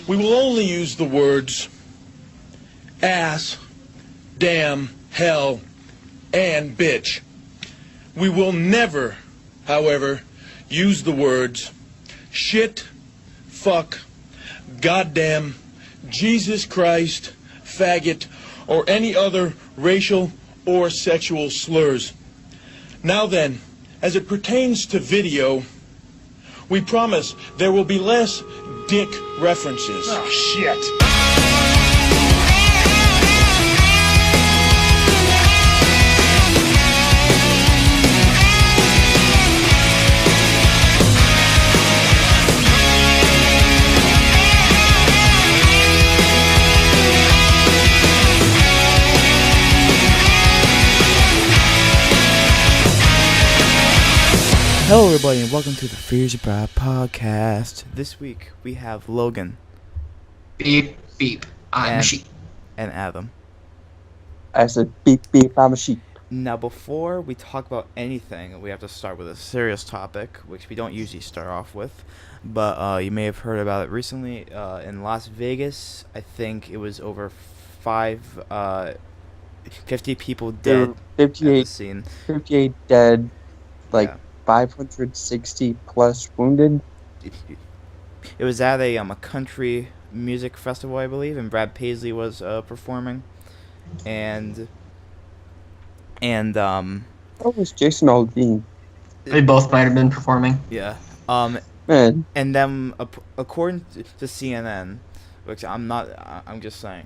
We will only use the words ass, damn, hell, and bitch. We will never, however, use the words shit, fuck, goddamn, Jesus Christ, faggot, or any other racial or sexual slurs. Now then, as it pertains to video, we promise there will be less dick references. Oh, shit. Hello everybody and welcome to the FreezerBrite podcast. This week we have Logan. Beep, beep, I'm a sheep. And Adam. I said beep beep, I'm a sheep. Now before we talk about anything, we have to start with a serious topic, which we don't usually start off with. But you may have heard about it recently in Las Vegas. I think it was over 50 people dead 58, at the scene. 58 dead, like Yeah. 560 plus wounded. It was at a country music festival, I believe, and Brad Paisley was performing, and What was Jason Aldean? They both might have been performing. yeah, Man, and then according to CNN, which I'm just saying,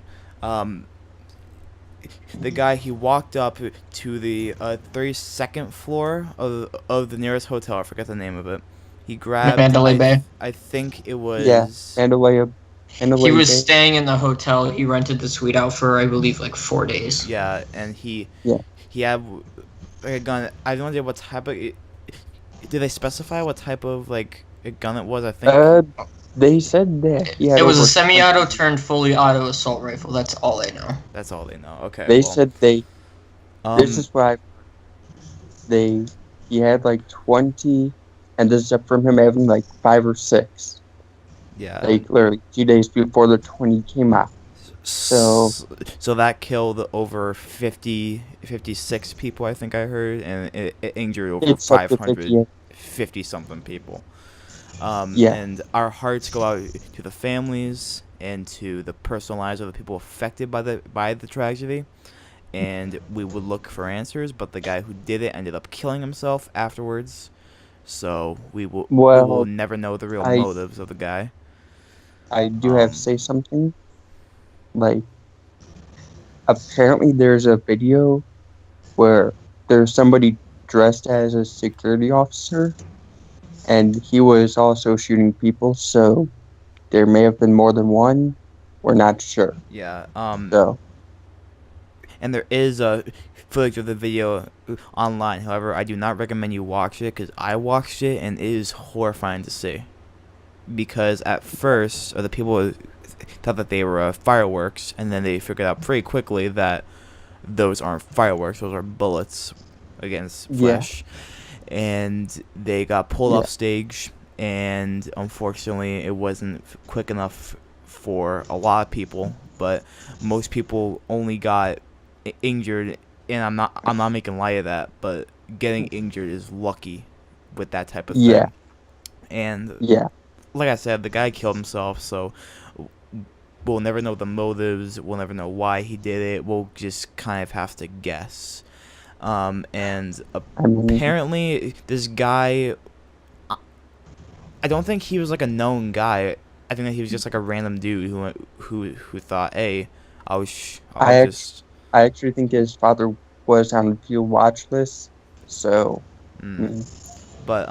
the guy, he walked up to the 32nd floor of the nearest hotel. I forget the name of it. He grabbed Mandalay Bay. I think it was. yeah, Mandalay He was Bay. staying in the hotel. He rented the suite out for, I believe, like 4 days. Yeah, and he had like a gun. I have no idea what type of. Did they specify what type of like a gun it was? I think. They said that he had It was a over semi-auto 20. turned fully auto assault rifle. That's all I know. That's all they know. Okay. They well, said they. This is why he had like 20, and this is up from him having like 5 or 6. Yeah. Like literally 2 days before the 20 came out. So that killed over 56 people, I think I heard, and it injured over It's up to 58. 550 something people. Yeah. And our hearts go out to the families and to the personal lives of the people affected by the tragedy. And we would look for answers, but the guy who did it ended up killing himself afterwards. So we will never know the real motives of the guy. I do have to say something. Like, apparently there's a video where there's somebody dressed as a security officer, and he was also shooting people, so there may have been more than one. We're not sure. Yeah. So, And there is a footage of the video online. However, I do not recommend you watch it because I watched it and it is horrifying to see. Because at first, the people thought that they were fireworks, and then they figured out pretty quickly that those aren't fireworks; those are bullets against flesh. And they got pulled off stage, and unfortunately, it wasn't quick enough for a lot of people. But most people only got injured, and I'm not making light of that, but getting injured is lucky with that type of thing. Yeah. And yeah. like I said, the guy killed himself, so we'll never know the motives. We'll never know why he did it. We'll just kind of have to guess. And apparently, this guy, I don't think he was like a known guy. I think that he was just like a random dude who thought, hey, I actually think his father was on the field watch list, so but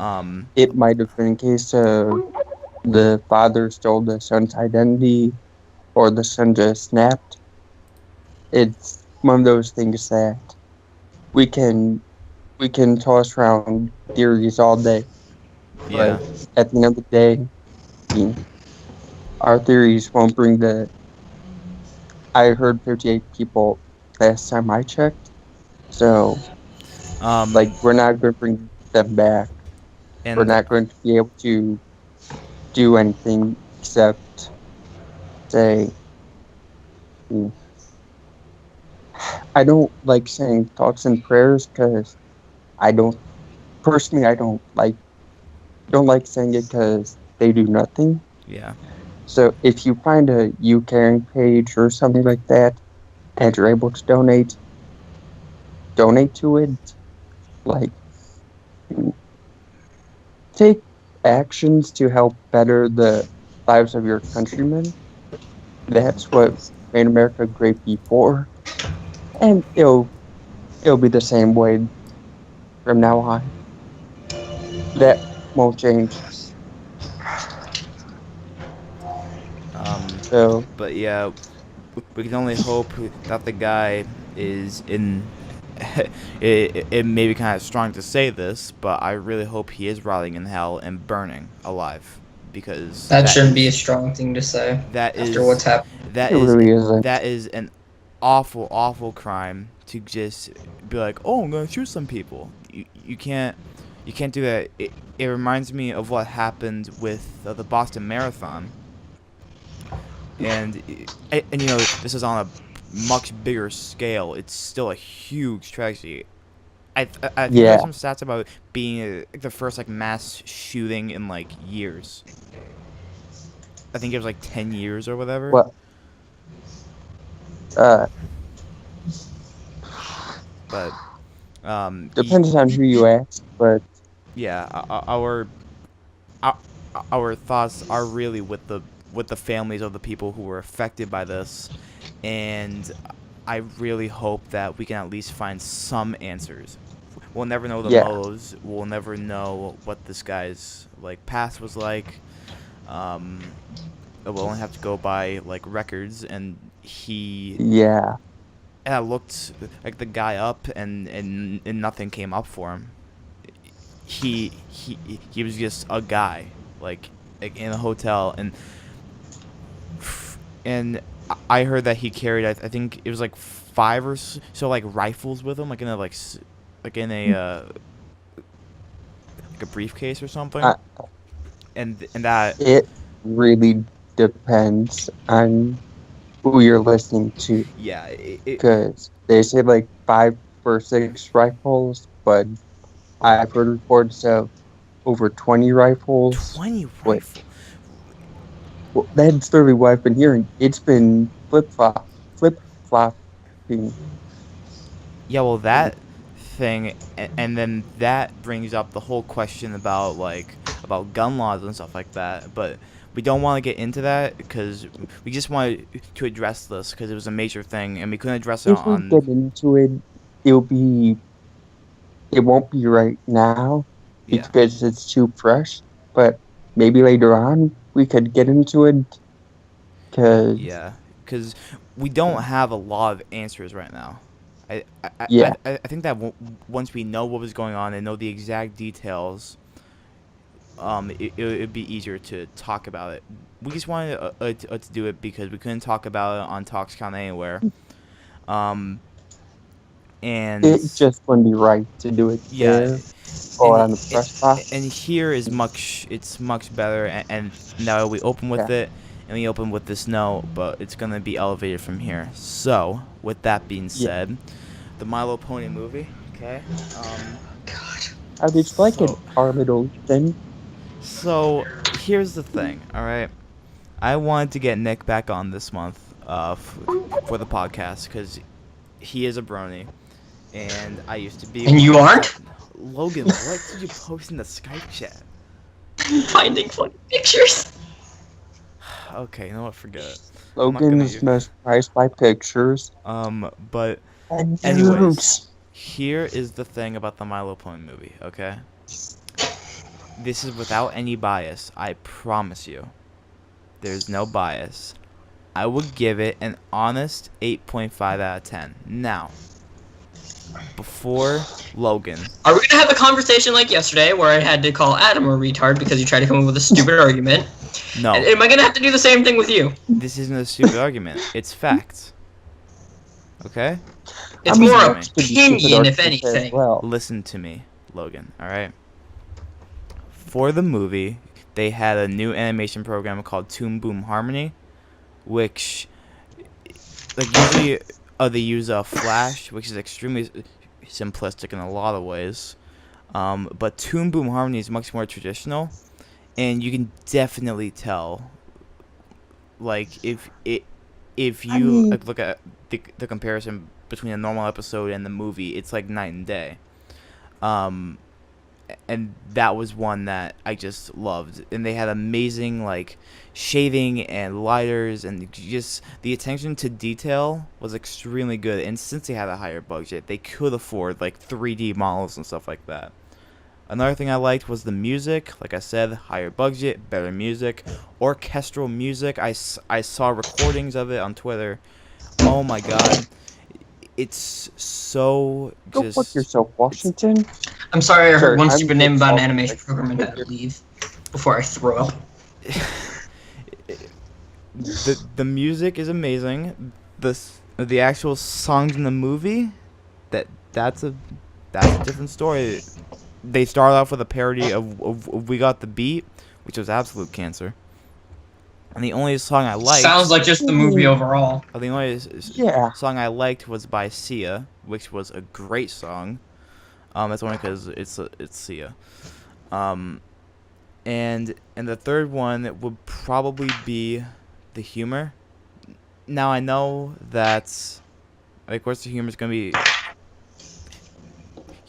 it might have been in case the father stole the son's identity, or the son just snapped. It's one of those things that we can toss around theories all day. yeah, But at the end of the day, our theories won't bring the. I heard 58 people last time I checked, so we're not going to bring them back. and We're not going to be able to do anything except say, hmm, I don't like saying thoughts and prayers because I don't personally I don't like saying it because they do nothing. Yeah. So if you find a you caring page or something like that and you're able to donate to it. Like, take actions to help better the lives of your countrymen. That's what made America great before, and it'll be the same way from now on. That won't change. So But yeah, we can only hope that the guy is in. It may be kind of strong to say this, but I really hope he is rotting in hell and burning alive, because That shouldn't be a strong thing to say that after is what's happened. that it is really isn't. that is an awful crime to just be like, oh, I'm gonna shoot some people. You can't do that. It reminds me of what happened with the Boston Marathon. And you know, this is on a much bigger scale. It's still a huge tragedy. I think Yeah, there's some stats about it being the first like mass shooting in like years. I think it was like 10 years or whatever. well, uh, But depends on who you ask, but yeah, our our thoughts are really with the families of the people who were affected by this, and I really hope that we can at least find some answers. We'll never know the yeah, motives. We'll never know what this guy's like past was like. We'll only have to go by like records, and yeah, I looked like the guy up, and nothing came up for him. He was just a guy, like in a hotel, and I heard that he carried, I think it was like 5 or so like rifles with him, like in a like in a like a briefcase or something, uh, and that it really depends on who you're listening to. yeah Because they say like 5 or 6 rifles, but I've heard reports of over 20 rifles. 20 Wait, rifle. well, that's literally what I've been hearing. It's been flip-flopping. Yeah, well, that thing, and then that brings up the whole question about about gun laws and stuff like that. But we don't want to get into that because we just wanted to address this because it was a major thing, and we couldn't address it If we get into it, it won't be right now yeah. because it's too fresh. But maybe later on we could get into it. Cause Yeah, because we don't have a lot of answers right now. yeah, I think that once we know what was going on and know the exact details, it'd be easier to talk about it. We just wanted to do it because we couldn't talk about it on TalksCon anywhere. And it just wouldn't be right to do it yeah, there or on the press box. and here is it's much better. And now we open with Yeah. it, and we open with this note, but it's gonna be elevated from here. So, with that being said, the My Little Pony movie. Okay. How did you like it, So- our little thing? So here's the thing. All right, I wanted to get Nick back on this month, for the podcast because he is a brony, and I used to be. And you aren't? Logan, what did you post in the Skype chat? Finding funny pictures. Okay, you know what? Forget it. I'm not gonna Logan is mesmerized by pictures. But And anyways, nudes. here is the thing about the My Little Pony movie. Okay, this is without any bias. I promise you, there's no bias. I would give it an honest 8.5 out of 10. Now, before Logan. Are we gonna have a conversation like yesterday where I had to call Adam a retard because he tried to come up with a stupid argument? No, Am I gonna have to do the same thing with you? this isn't a stupid argument. It's facts. Okay? It's I mean, more that could be stupid opinion, if arguments as anything. well. Listen to me, Logan, alright? For the movie, they had a new animation program called Toon Boom Harmony. which like usually they use a Flash, which is extremely simplistic in a lot of ways. But Toon Boom Harmony is much more traditional, and you can definitely tell. Like if you like, look at the comparison between a normal episode and the movie, it's like night and day. And that was one that I just loved, and they had amazing like shading and lighters, and just the attention to detail was extremely good. And since they had a higher budget, they could afford like 3D models and stuff like that. Another thing I liked was the music. Like I said, higher budget, better music, orchestral music. I saw recordings of it on Twitter. Oh my god, it's so Go just. fuck yourself, Washington. I'm sorry, I heard one I'm stupid name about an just- animation program and had to leave before I throw up. The music is amazing. The actual songs in the movie, that's a different story. They started off with a parody of "We Got the Beat," which was absolute cancer. And the only song I liked Sounds like just the movie overall. the only Yeah. song I liked was by Sia, which was a great song. That's only because it's Sia. And the third one would probably be the humor. Now I know that, of course, the humor is gonna be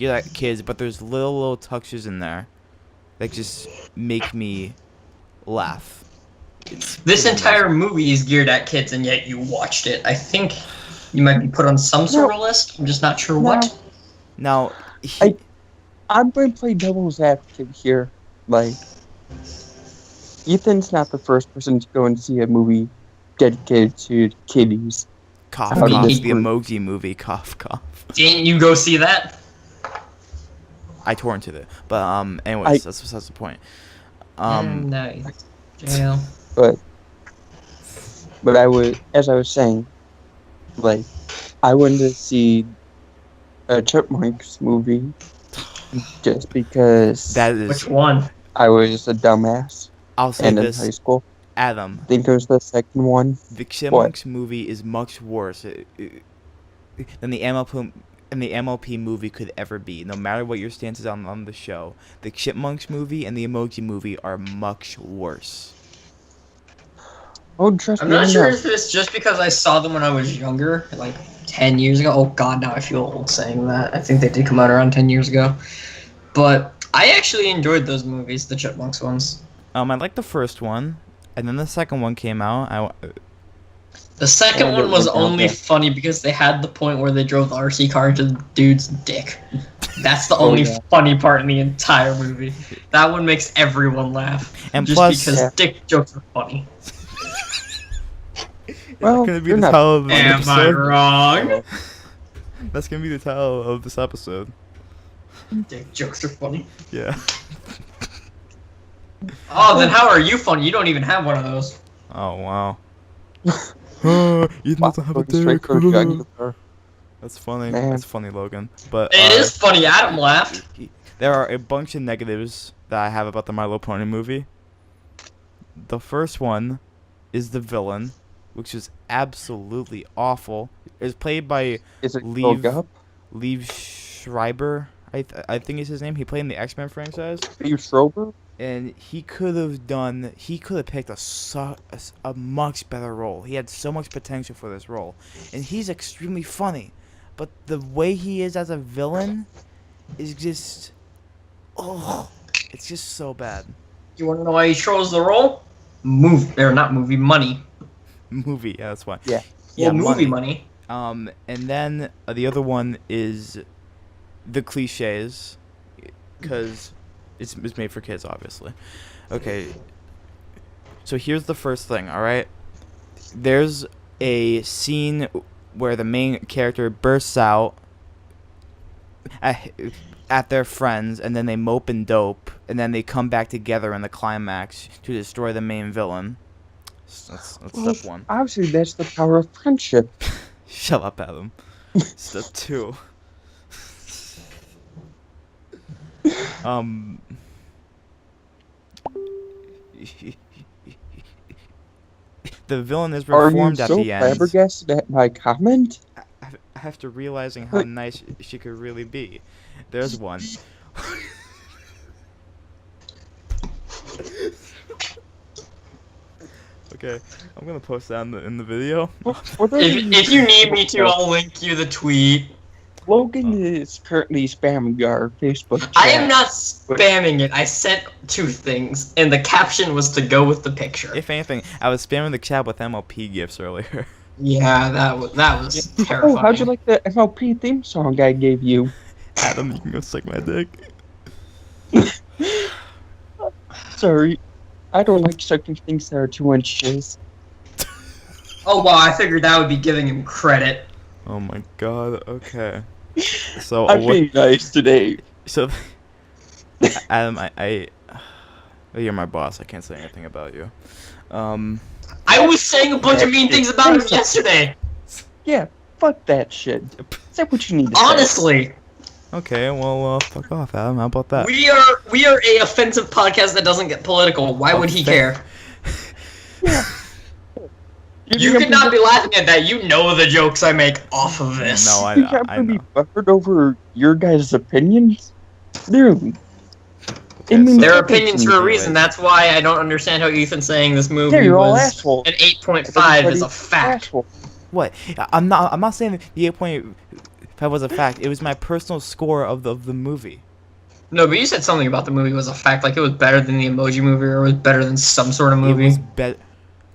like kids, but there's little touches in there that just make me laugh. This entire movie is geared at kids, and yet you watched it. I think you might be put on some sort of list. I'm just not sure what. Now, I'm going to play devil's advocate here. Like, Ethan's not the first person to go and see a movie dedicated to kiddies. cough, I mean, cough, he- the emoji movie, cough, cough. Didn't you go see that? I torrented it, but anyways, that's the point. No, jail. But as I was saying, like, I went to see a Chipmunks movie just because That is, Which one? I was a dumbass I'll say and in this, high school. Adam. I think it was the second one. The Chipmunks movie is much worse than the MLP movie could ever be. No matter what your stance is on the show, the Chipmunks movie and the Emoji movie are much worse. Oh, trust I'm me, not I sure know. if it's just because I saw them when I was younger, like 10 years ago. Oh god, now I feel old saying that. I think they did come out around 10 years ago. But I actually enjoyed those movies, the Chipmunks ones. I liked the first one, and then the second one came out. The second And one it was went down only there. funny because they had the point where they drove the RC car into the dude's dick. That's the Oh, only yeah. funny part in the entire movie. That one makes everyone laugh. And just plus- because Yeah. dick jokes are funny. Well, That's gonna be you're the not- title of this Am I episode. wrong? That's gonna be the title of this episode. Dick jokes are funny. Yeah. Oh, then how are you funny? You don't even have one of those. Oh wow. Ethan Wow, doesn't have a going straight dick. for the jugular. That's funny. Man. That's funny, Logan. But It is funny. Adam laughed. there are a bunch of negatives that I have about the My Little Pony movie. The first one is the villain, which is absolutely awful. It's played by Is it Leave- Leave up? Liev Schreiber. I think is his name. He played in the X-Men franchise, Steve Schrober? and he could have picked a much better role. He had so much potential for this role, and he's extremely funny, but the way he is as a villain is just, it's just so bad. You want to know why he chose the role? Money. Movie, yeah, that's why. Yeah. Yeah, Well, movie money. And then the other one is the cliches, because it's made for kids, obviously. Okay, so here's the first thing, alright? There's a scene where the main character bursts out at their friends, and then they mope and dope, and then they come back together in the climax to destroy the main villain. That's Well, step one. Obviously, that's the power of friendship. Shut up, Adam. Step two. the villain is Are you reformed at so the end. flabbergasted at my comment? After realizing how nice she could really be. There's one. Okay, I'm gonna post that in the video. If you need me to, I'll link you the tweet. Logan is currently spamming our Facebook chat. I am not spamming it. I sent 2 things, and the caption was to go with the picture. If anything, I was spamming the chat with MLP gifs earlier. Yeah, that was terrifying. Oh, how'd you like the MLP theme song I gave you? Adam, you can go suck my dick. Sorry, I don't like sucking things that are 2 inches. Oh wow, I figured that would be giving him credit. Oh my god, okay. So I'm being nice today. So Adam, you're my boss, I can't say anything about you. I was saying a bunch of mean things about him yesterday. Yeah, fuck that shit. Say what you need to say. Honestly. Okay, well, fuck off, Adam. How about that? We are a offensive podcast that doesn't get political. Why would he care? Yeah. You could not be laughing at that. You know the jokes I make off of this. No, You can't I know. be buffered over your guys' opinions? Dude. Okay, means Their so- opinions for a reason. That's why I don't understand how Ethan's saying this movie Yeah, you're all was assholes. an 8.5 is a Everybody's fact. asshole. What? I'm not saying the 8.5 was a fact. It was my personal score of the movie. No, but you said something about the movie was a fact. Like it was better than the Emoji Movie, or it was better than some sort of movie. It was better.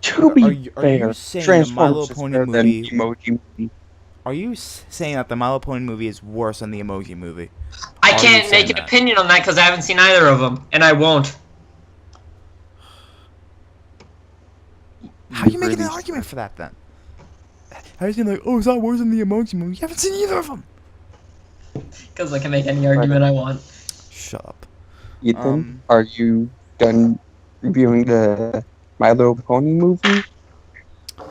To be Are fair, you saying the My Little Transformers is Pony better than movie? Emoji Movie. Are you saying that the My Little Pony movie is worse than the Emoji movie? I Are you can't saying make an that? opinion on that because I haven't seen either of them, and I won't. How are you making an argument for that then? How are you saying like, oh, it's not worse than the Emoji movie? You haven't seen either of them. Because I can make any argument I want. Shut up. Ethan, are you done reviewing the My Little Pony movie?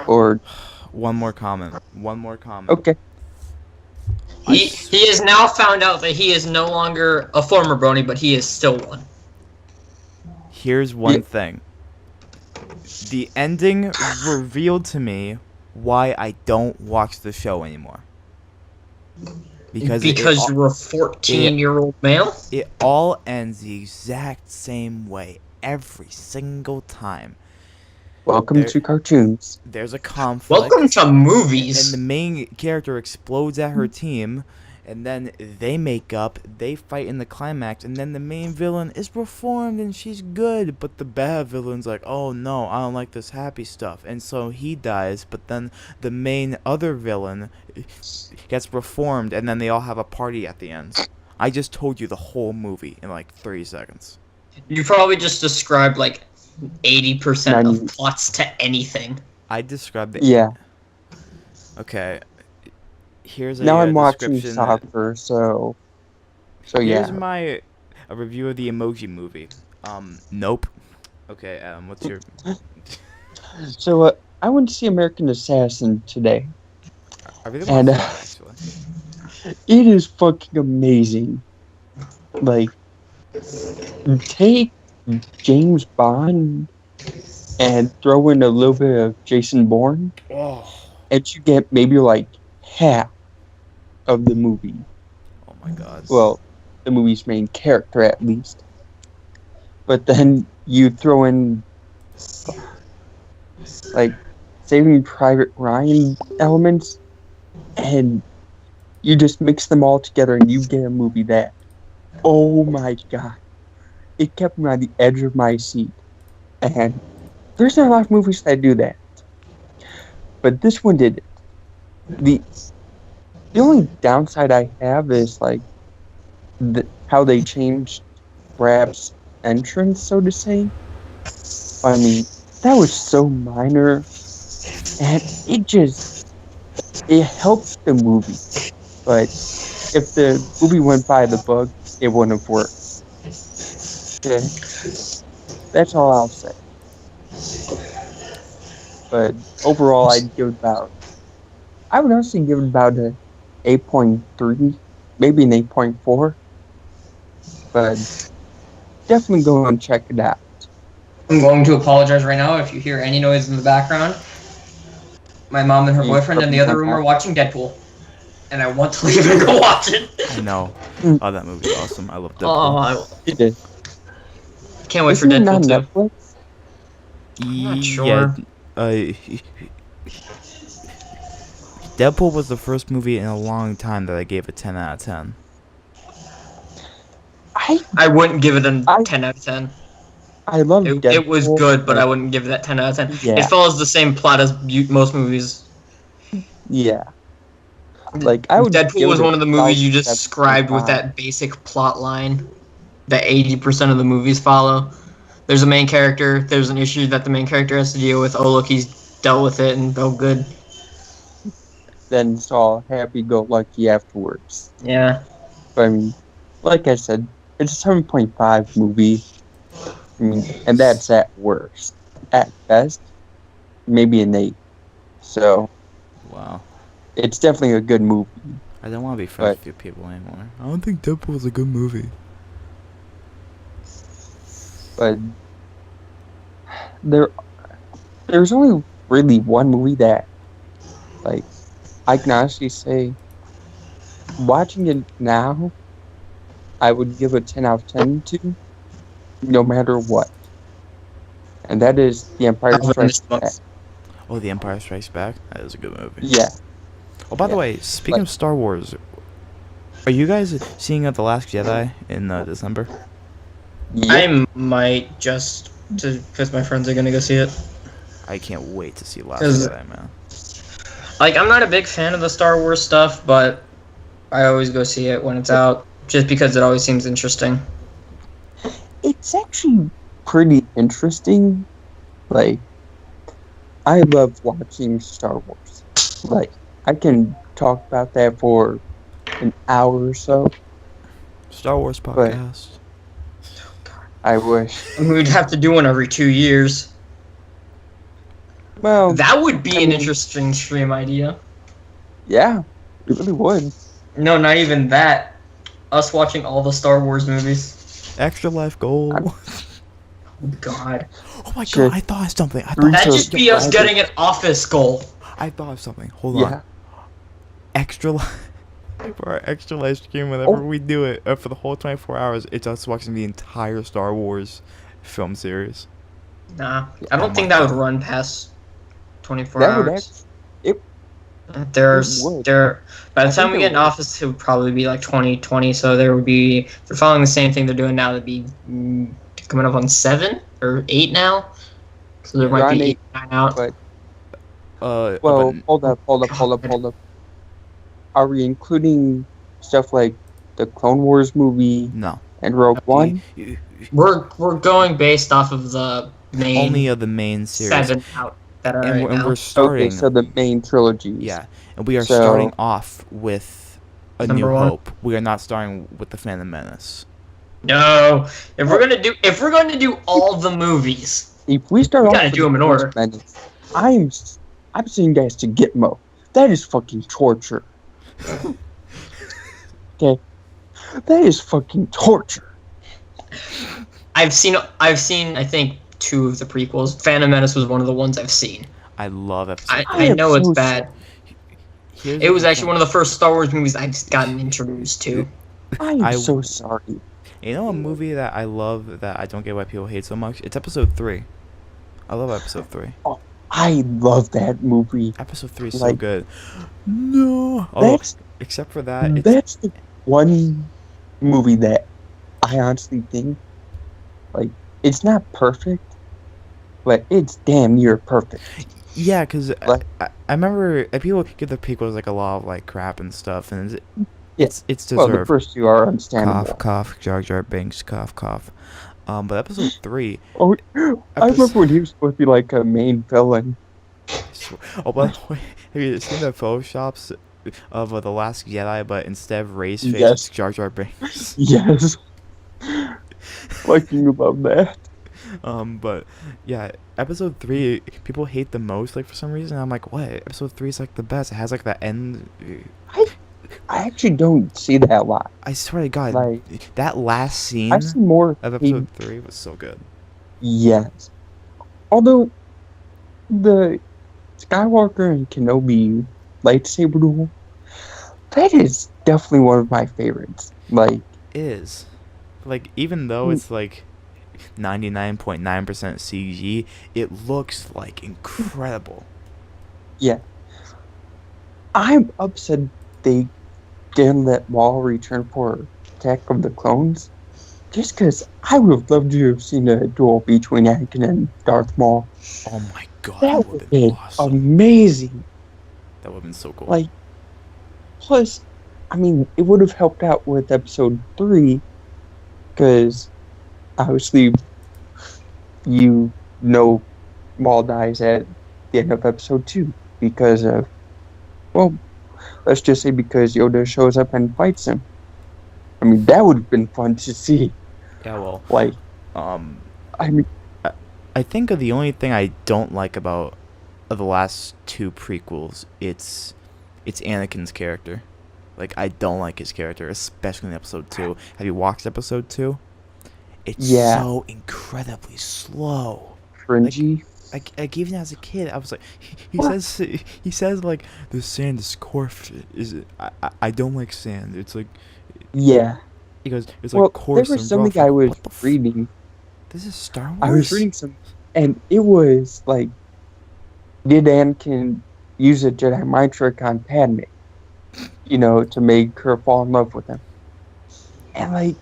Or One more comment. One more comment. okay, He has now found out that he is no longer a former brony, but he is still one. Here's one Yeah. thing. The ending revealed to me why I don't watch the show anymore. Because you're a 14-year-old male? it all ends the exact same way every single time. welcome There- to cartoons. There's a conflict. Welcome to movies. And the main character explodes at her team, and then they make up, they fight in the climax, and then the main villain is reformed and she's good, but the bad villain's like, oh no, I don't like this happy stuff, and so he dies, but then the main other villain gets reformed, and then they all have a party at the end. I just told you the whole movie in like 3 seconds. You probably just described like 80% of 90. plots to anything. I described it. Yeah. Okay. Here's a Now I'm watching description. soccer, so yeah. Here's my a review of the Emoji Movie. Nope. Okay, Adam, what's your... So I went to see American Assassin today. I really And, want to see that, actually. It is fucking amazing. Like, take James Bond and throw in a little bit of Jason Bourne, Oh. and you get maybe like half of the movie. Oh my god. Well, the movie's main character at least. But then you throw in like Saving Private Ryan elements, and you just mix them all together and you get a movie that, oh my god, it kept me on the edge of my seat. And there's not a lot of movies that do that, but this one did it. The only downside I have is like how they changed Brab's entrance, so to say. I mean, that was so minor, and it helped the movie. But if the movie went by the book, it wouldn't have worked. Okay. That's all I'll say. But overall, I would honestly give it about a 8.3, maybe an 8.4. But definitely go and check it out. I'm going to apologize right now if you hear any noise in the background. My mom and her You boyfriend in the other room are watching Deadpool, and I want to leave and go watch it. I know. Oh, that movie's awesome. I love Oh, Deadpool. I It did. can't wait for Isn't it on Deadpool 2. Netflix? I'm not Yeah, sure. Deadpool was the first movie in a long time that I gave a 10 out of 10. I wouldn't give it a I- 10 out of 10. I love Deadpool. It was good, but I like, wouldn't give that 10 out of 10. Yeah. It follows the same plot as most movies. Yeah. Like, I would Deadpool give was it one of the movies you just 7.5. described with that basic plot line that 80% of the movies follow. There's a main character, there's an issue that the main character has to deal with. Oh, look, he's dealt with it and felt good. Then it's all happy-go-lucky afterwards. Yeah. But, I mean, like I said, it's a 7.5 movie. I mean, and that's at worst. At best, maybe an 8. So, Wow. it's definitely a good movie. I don't want to be friends with you people anymore. I don't think Deadpool is a good movie. But there's only really one movie that, like, I can honestly say, watching it now, I would give a 10 out of 10 to, no matter what. And that is The Empire Strikes Back. Oh, The Empire Strikes Back? That is a good movie. Yeah. Oh, by the Yeah. way, speaking of Star Wars, are you guys seeing The Last Jedi in December? Yeah. I might just, because my friends are going to go see it. I can't wait to see Last 'Cause- Jedi, man. Like, I'm not a big fan of the Star Wars stuff, but I always go see it when it's out, just because it always seems interesting. It's actually pretty interesting. Like, I love watching Star Wars. Like, I can talk about that for an hour or so. Star Wars podcast. I wish. We'd have to do one every 2 years. Well, That would be I an mean- interesting stream idea. yeah, it really would. No, not even that. Us watching all the Star Wars movies. Extra Life Gold. I'm- God. Oh my Shit. god, I thought of something. That'd just be us Right. getting an office goal. I thought of something. Hold Yeah. on. Extra Life. For our Extra Life stream, whenever Oh. we do it, for the whole 24 hours, it's us watching the entire Star Wars film series. Nah, I don't think that would run past 24 That would hours. actually. There's would. by the I time think we it get in would. office, it would probably be like 2020. So there would be, if they're following the same thing they're doing now, that'd be coming up on 7 or 8 now. So there We're might on be 8, 8, 9 out. but- Well, Well, hold up. Are we including stuff like the Clone Wars movie no. and Rogue One? We're going based off of the main Only of the main series. 7 out that are And, right we're, and now. we're starting. Okay, so the main trilogies. Yeah, and we are So- starting off with A New Number 1. Hope. We are not starting with The Phantom Menace. No, if we're gonna do all the movies, If we start We off gotta with do 'em in the order. First Menace, I'm saying guys to Gitmo. That is fucking torture. Okay, that is fucking torture. I've seen I think 2 of the prequels. Phantom Menace was one of the ones I've seen. I love episode. I I am know it's so bad. Here's It was the actually thing. one of the first Star Wars movies I've gotten introduced to. I am I- so sorry. You know a movie that I love that I don't get why people hate so much? It's episode 3. I love episode 3. I love that movie. Episode 3 is so Like- good. No. Oh, That's except for that, it's, that's the one movie that I honestly think, like, it's not perfect, but it's damn near perfect. yeah, because Like- I remember people give the prequels like a lot of like crap and stuff, and Yeah. it's Well, the deserved. first two are understandable. Cough, cough, Jar Jar Binks, cough, cough. But episode 3, Oh, I remember when he was supposed to be like a main villain. oh, by the way, have you seen the photoshops of The Last Jedi, but instead of Rey's face, Yes. it's Jar Jar Binks? Yes. Fucking love that. But yeah, episode 3, people hate the most, like, for some reason. I'm like, what? Episode 3 is like the best. It has like that end. I actually don't see that a lot. I swear to God, Like, that last scene I've seen more of hate- episode 3 was so good. Yes. Although the Skywalker and Kenobi lightsaber duel, that is definitely one of my favorites. Like, It is. Like, even though it's like 99.9% CG, it looks like incredible. yeah, I'm upset they didn't let Maul return for Attack of the Clones. Just because I would have loved to have seen a duel between Anakin and Darth Maul. Oh my god, That that would would have have been been awesome. amazing. That would have been so cool. Like, plus, I mean, it would have helped out with episode 3, because obviously, you know, Maul dies at the end of episode 2 because of, well, let's just say because Yoda shows up and fights him. I mean, that would have been fun to see. Yeah, well, Like, um, I mean, I think the only thing I don't like about the last 2 prequels, it's Anakin's character. Like, I don't like his character, especially in episode 2. Have you watched episode 2? It's Yeah. so incredibly slow. cringy. Like even as a kid, I was like, What? he says like the sand is coarse. I don't like sand. It's like Yeah. he goes it's Well, like there coarse was and something rough. I Like, was what the reading. This is Star Wars. I was reading some, and it was like, did Anakin use a Jedi mind trick on Padme, to make her fall in love with him? And like,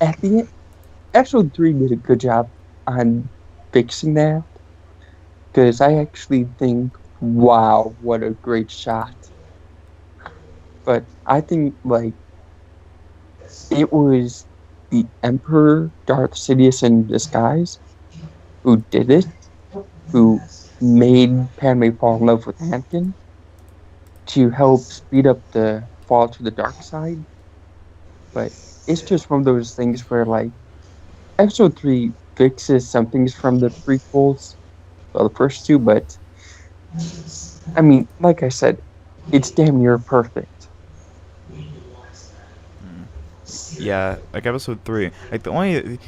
at the end, episode 3 did a good job on fixing that, because I actually think, wow, what a great shot. But I think, like, it was the Emperor Darth Sidious in disguise who did it, who made Padme fall in love with Anakin to help speed up the fall to the dark side. But it's just one of those things where, like, episode 3 fixes some things from the prequels, well, the first 2, but I mean, like I said, it's damn near perfect. Yeah, like episode 3. Like the only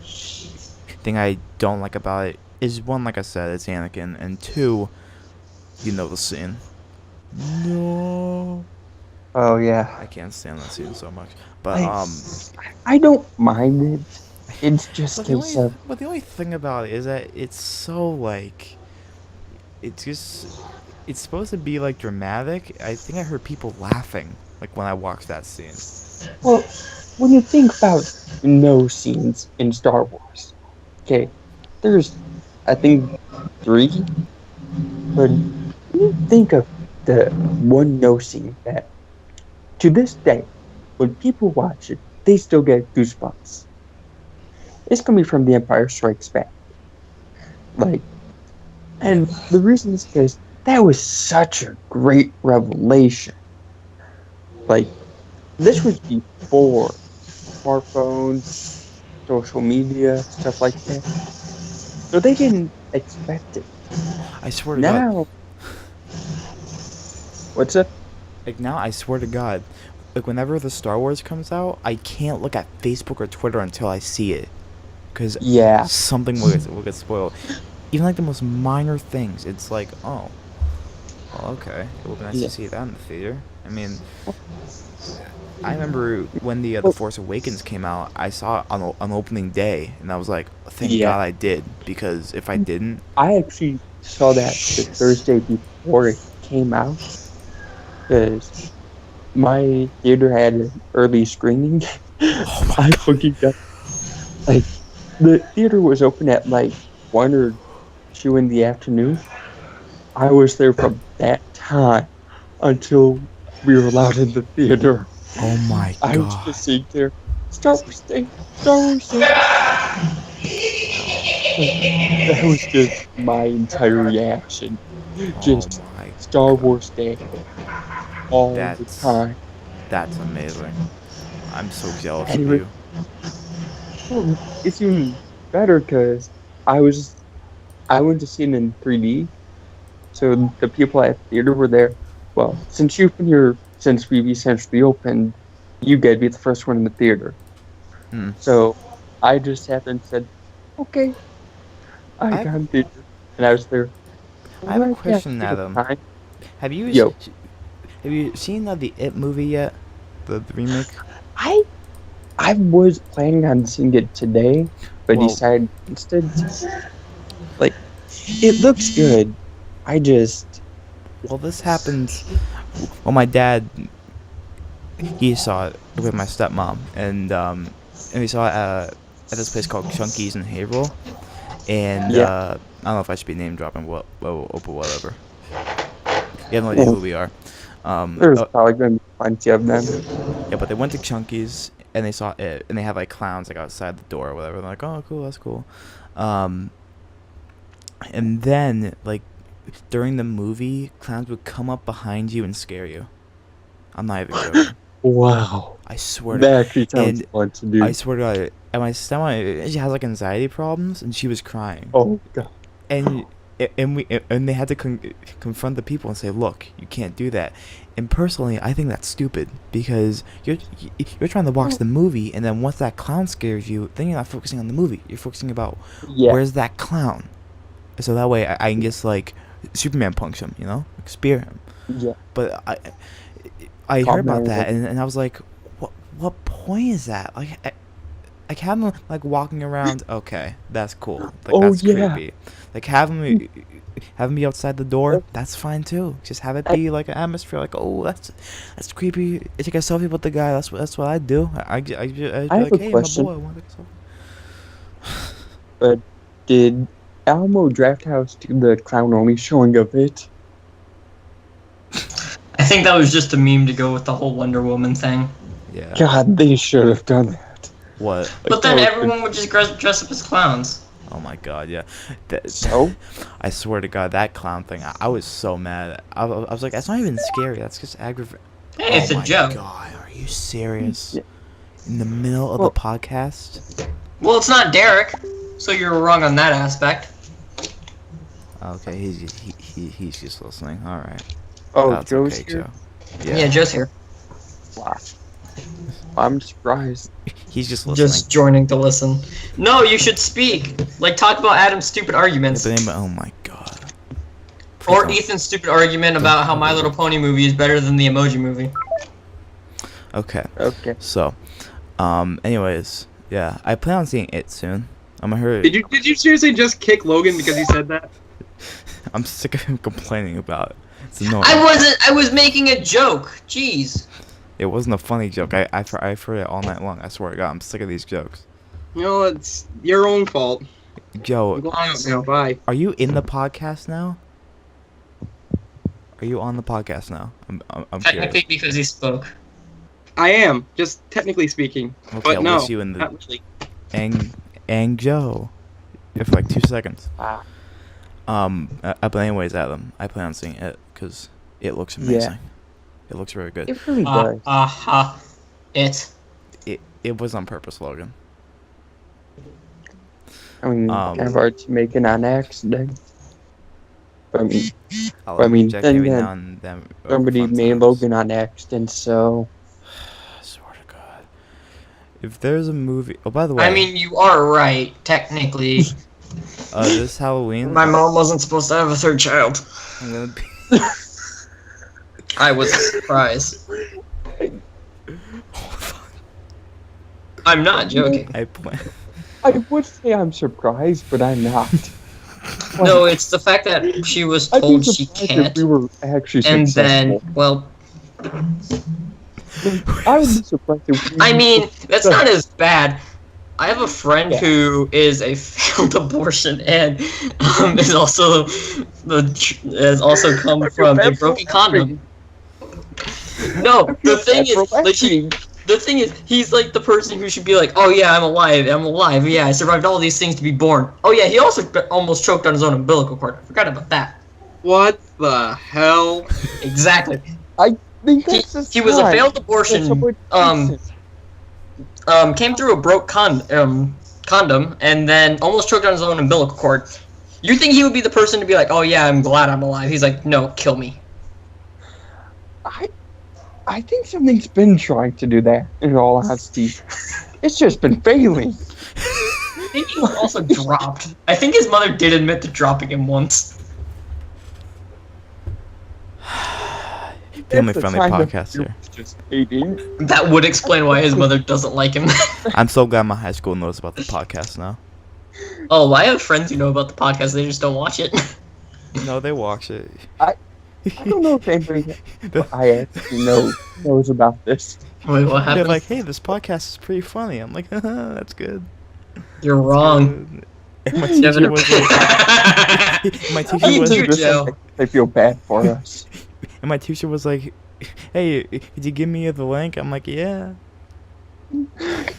thing I don't like about it is, one, like I said, it's Anakin, and 2, the scene. No, Oh yeah, I can't stand that scene so much. But like, I don't mind it. It's just but gives a the only thing about it is that it's so like, it's supposed to be like dramatic. I think I heard people laughing like when I watched that scene. well. When you think about no scenes in Star Wars, okay, there's, I think, 3. But when you think of the one no scene that, to this day, when people watch it, they still get goosebumps. It's coming from The Empire Strikes Back. Like, and the reason is because that was such a great revelation. Like, this was before smartphones, social media, stuff like that. So they didn't expect it. I swear to God. Now, what's up? Like now, I swear to God, like whenever the Star Wars comes out, I can't look at Facebook or Twitter until I see it, because Yeah. something will get spoiled. Even like the most minor things, it's like, oh, well, okay, it would be nice Yeah. to see that in the theater. I mean, I remember when the Well- Force Awakens came out, I saw it on opening day, and I was like, thank Yeah. God I did, because if I didn't, I actually saw that the Thursday before it came out, because my theater had an early screening. oh my I God, fucking got, like, the theater was open at like 1 or 2 in the afternoon. I was there from that time until we were allowed in the theater. oh my I was God. just sitting there, Star Wars Day, Star Wars Day. That was just my entire reaction. Just Oh my Star God. Wars Day all the That's- time. That's amazing. I'm so jealous of Anyway. you. Well, it's even better because I went to see it in 3D, so the people at the theater were there. Well, since you've been here since we've essentially opened, you get to be the first one in the theater. Hmm. So I just happened and said, okay, I I- got in theater, and I was there. I have a Yeah, question, take Adam. time. Have you Yo. have you seen the It movie yet? The remake? I was planning on seeing it today, but Well- decided instead, like, it looks good. I just, Well, this happens. Well, my dad, he saw it with my stepmom, and we saw it at this place called Chunky's in Haverhill, and Yeah. I don't know if I should be name dropping, but whatever. You have no idea who we are. there's probably going to be plenty of them. Yeah, but they went to Chunky's and they saw it, and they had like clowns like outside the door or whatever. They're like, oh, cool, that's cool. And then like during the movie, clowns would come up behind you and scare you. I'm not even joking. Wow. I swear. That actually sounds and fun to do. I swear to God, and my stepmom, she has like anxiety problems, and she was crying. Oh, God. And they had to confront the people and say, look, you can't do that. And personally, I think that's stupid, because you're trying to watch the movie, and then once that clown scares you, then you're not focusing on the movie. You're focusing about where's that clown. So that way I can just like Superman punch him, you know, like spear him. Yeah. But I heard about that, and I was like, what point is that? Like have him like walking around. Okay, that's cool. Like that's creepy. Like have him be outside the door. That's fine too. Just have it be like an atmosphere. Like, oh, that's creepy. Take a selfie with the guy. That's what I do. I be have like, a hey, question. my boy, I want to take a selfie. But did Alamo Drafthouse do the clown only showing of it? I think that was just a meme to go with the whole Wonder Woman thing. Yeah. God, they should have done that. What? But then everyone would just dress up as clowns. Oh my God, yeah. So? I swear to God, that clown thing, I was so mad. I was like, that's not even scary. That's just aggravating. Hey, it's a joke. Oh my God, are you serious? Yeah. In the middle of the podcast? Well, it's not Derek, so you're wrong on that aspect. Okay, he's just listening. All right. Oh, That's Joe's okay, here? Joe. Yeah, Joe's here. Wow. I'm surprised. He's just listening. Just joining to listen. No, you should speak. Like, talk about Adam's stupid arguments. Oh my God. Or Please Ethan's stupid argument about how My Little Pony movie is better than the Emoji movie. Okay. Okay. So, anyways, yeah, I plan on seeing it soon. I'm gonna hurry. Did you seriously just kick Logan because he said that? I'm sick of him complaining about it. It's annoying. I was making a joke. Jeez. It wasn't a funny joke. I've heard it all night long. I swear to God, I'm sick of these jokes. You know, it's your own fault. Joe, I'm going out now. Bye. are you in the podcast now? Are you on the podcast now? I'm Technically, curious. because he spoke. I am, just technically speaking. Okay, But I'll no, list you in the not really. Ang Joe. For like 2 seconds. Wow. But anyways, Adam, I plan on seeing it because it looks amazing. Yeah. It looks very good. It really does. It was on purpose, Logan. I mean, kind of hard to make it on accident. I mean, I'll I mean, check then every again, now and then. somebody fun made times. Logan on accident, so... I swear to God. If there's a movie... Oh, by the way... I mean, you are right, technically. this Halloween... My mom wasn't supposed to have a third child. I'm gonna be... I was surprised. I'm not joking. I plan... I would say I'm surprised, but I'm not. No, it's the fact that she was I'd be told she surprised can't, if we were actually and successful. then, well, I would be surprised if we I were mean, that's successful. not as bad. I have a friend Yeah. who is a failed abortion and is also has also come from a broken condom. No, the thing is, like, the thing is, he's like the person who should be like, oh yeah, I'm alive, yeah, I survived all these things to be born. Oh yeah, he also almost choked on his own umbilical cord. I forgot about that. What the hell? Exactly. I think that's the He was a sign failed that abortion. someone thinks Came through a broke condom, and then almost choked on his own umbilical cord. You think he would be the person to be like, oh yeah, I'm glad I'm alive? He's like, no, kill me. I think something's been trying to do that, in all honesty. It's just been failing. I think he was also dropped. I think his mother did admit to dropping him once. family-friendly podcast here. Just hating. That would explain why his mother doesn't like him. I'm so glad my high school knows about the podcast now. Oh, I have friends who know about the podcast. They just don't watch it. No, they watch it. I don't know if anybody I actually knows about this. Wait, what They're happened? like, hey, this podcast is pretty funny. I'm like, haha, that's good. You're wrong. And my Devin- teacher was like, my teacher Me was, too, Joe. I feel bad for us. and my teacher was like, hey, did you give me the link? I'm like, yeah.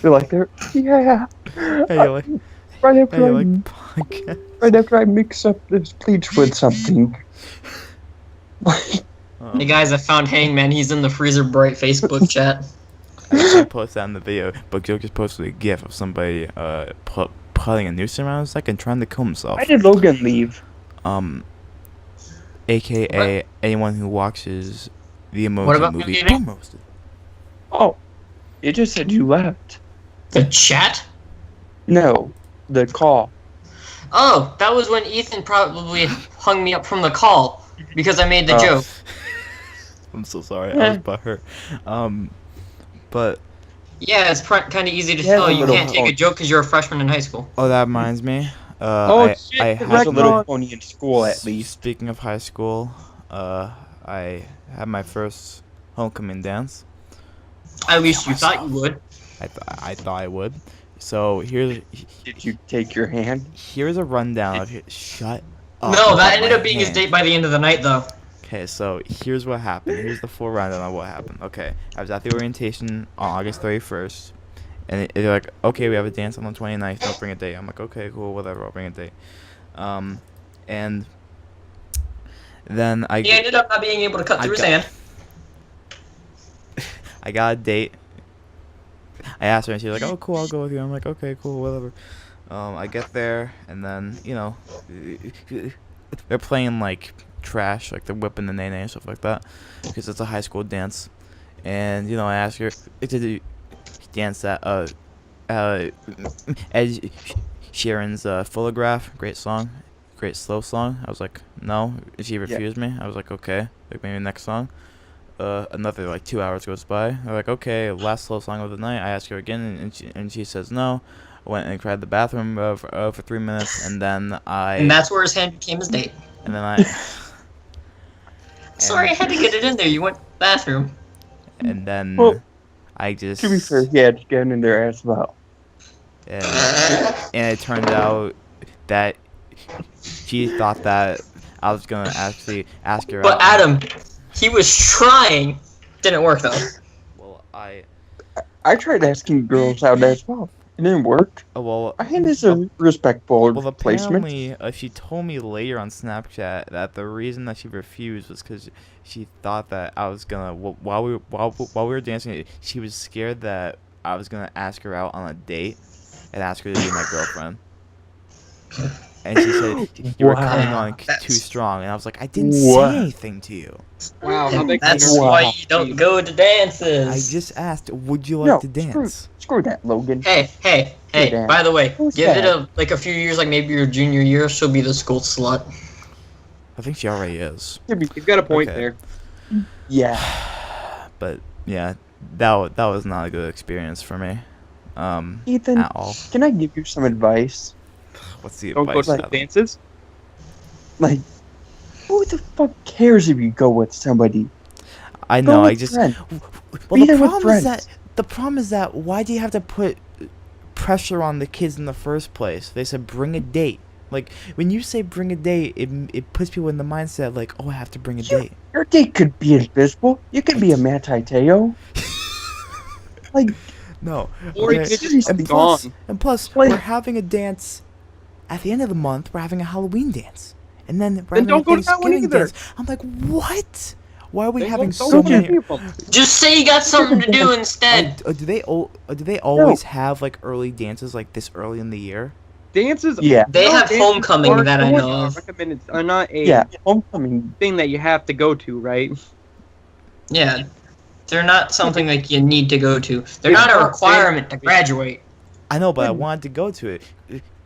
They're like, yeah. Hey, you're like, Right after, hey, you're like, podcast. right after I mix up this bleach with something. Oh. Hey guys, I found Hangman. He's in the FreezerBrite Facebook chat. I didn't post that in the video, but Joe just posted a gif of somebody putting a noose around his neck and trying to kill himself. Why did Logan leave? AKA anyone who watches the What emoji about movie gaming? Boom Roasted. Oh, it just said you left. The chat? No, the call. Oh, that was when Ethan probably hung me up from the call because I made the Oh. joke. I'm so sorry, I was butthurt. But Yeah, it's kind of easy to Yeah, tell. You little can't take a pony. joke because you're a freshman in high school. oh, that reminds me. Oh shit! I There's had a little pony in school at least. Speaking of high school, I had my first homecoming dance. At least you thought you would. I thought I would. So here's Did you take your hand? a rundown of it. Shut up. No, that about ended my up being his hand. date by the end of the night, though. Okay, so here's what happened. Here's the full rundown of what happened. Okay, I was at the orientation on August 31st, and they're like, okay, we have a dance on the 29th, don't bring a date. I'm like, okay, cool, whatever, I'll bring a date. And then He ended up not being able to cut through his hand. I got a date. I asked her, and she's like, oh, cool, I'll go with you. I'm like, okay, cool, whatever. I get there, and then, you know, they're playing, like, trash, like they're whipping the nene and stuff like that, because it's a high school dance. And, you know, I asked her to dance that, Ed Sheeran's Photograph, great song, great slow song. I was like, no. She refused me. I was like, okay, like maybe next song. Another like 2 hours goes by. They're like, okay, last slow song of the night. I ask her again, and she says no. I went and cried in the bathroom for 3 minutes, and then And that's where his hand became his date. and then I Sorry, I had to get it in there. You went bathroom. and then Well, I just To be fair, he had to get in there as well. and it turned out that she thought that I was gonna actually ask her But out. Adam, he was trying. Didn't work though. Well, I tried asking girls out as well. It didn't work. well, I think it's a respectable well, placement. apparently, she told me later on Snapchat that the reason that she refused was because she thought that I was gonna while we were dancing, she was scared that I was gonna ask her out on a date and ask her to be my girlfriend. And she said, you were coming on too strong. And I was like, I didn't Wow. say anything to you. Wow, how big That's is your- why you don't go to dances. I just asked, would you like No, to dance? Screw that, Logan. Hey, Dan. by the way, Who's give that? it a few years, like maybe your junior year, she'll be the school slut. I think she already is. You've got a point Okay. there. Yeah. But, yeah, that was not a good experience for me. Ethan, At all. can I give you some advice? What's the Don't go advice? to Adam? dances. Like, who the fuck cares if you go with somebody? I Go know, with I just... friends. Well, Be the there with problem is friends. that why do you have to put pressure on the kids in the first place? They said bring a date. Like when you say bring a date, it puts people in the mindset like, oh, I have to bring a date. Your date could be invisible. You could be a Manti Teo. Like, No. Or okay. you could just and be plus, gone. and plus, Like- we're having a dance at the end of the month. We're having a Halloween dance, and then we're Then having don't a go to that one Thanksgiving either. dance. I'm like, what? Why are we They having don't so go to many? people. Just say you got something to do instead. Do they always have like early dances like this early in the year? Dances. Yeah. They have dances homecoming are that I not know of. recommended, are not a yeah, homecoming. thing that you have to go to, right? Yeah, they're not something like you need to go to. They're It's not a not requirement to big. graduate. I know, but I Yeah. wanted to go to it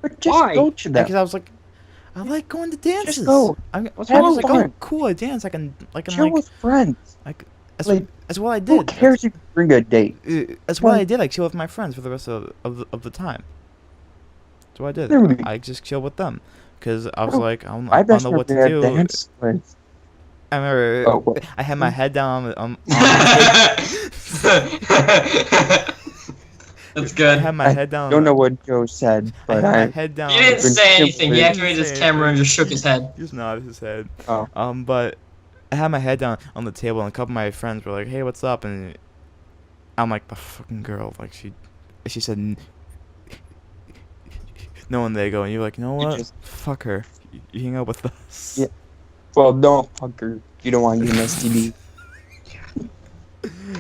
But just Why? go to them. because I was like, I like going to dances. go. I Have was like, oh, fun. cool, I dance. I can Chill like, with friends. that's, like, that's what I Who did. cares if you bring a date? That's what I Like- did. I chill with my friends for the rest of the time. That's what I did. Literally. I just chill with them. Because I was Oh, like, I My don't best know friend what to had do. dance with. I remember Oh, what? I had my head down on the That's I good. had my head down. Don't know what Joe said, I but had my I. head down. He didn't been say anything. He simply- activated his camera and just shook his head. He just nodded his head. Oh. But I had my head down on the table, and a couple of my friends were like, "Hey, what's up?" And I'm like, "The fucking girl." Like she said, "No," and they go, and you're like, "You know what? just- Fuck her. You hang out with us." Yeah. Well, don't fuck her. You don't want to get an STD.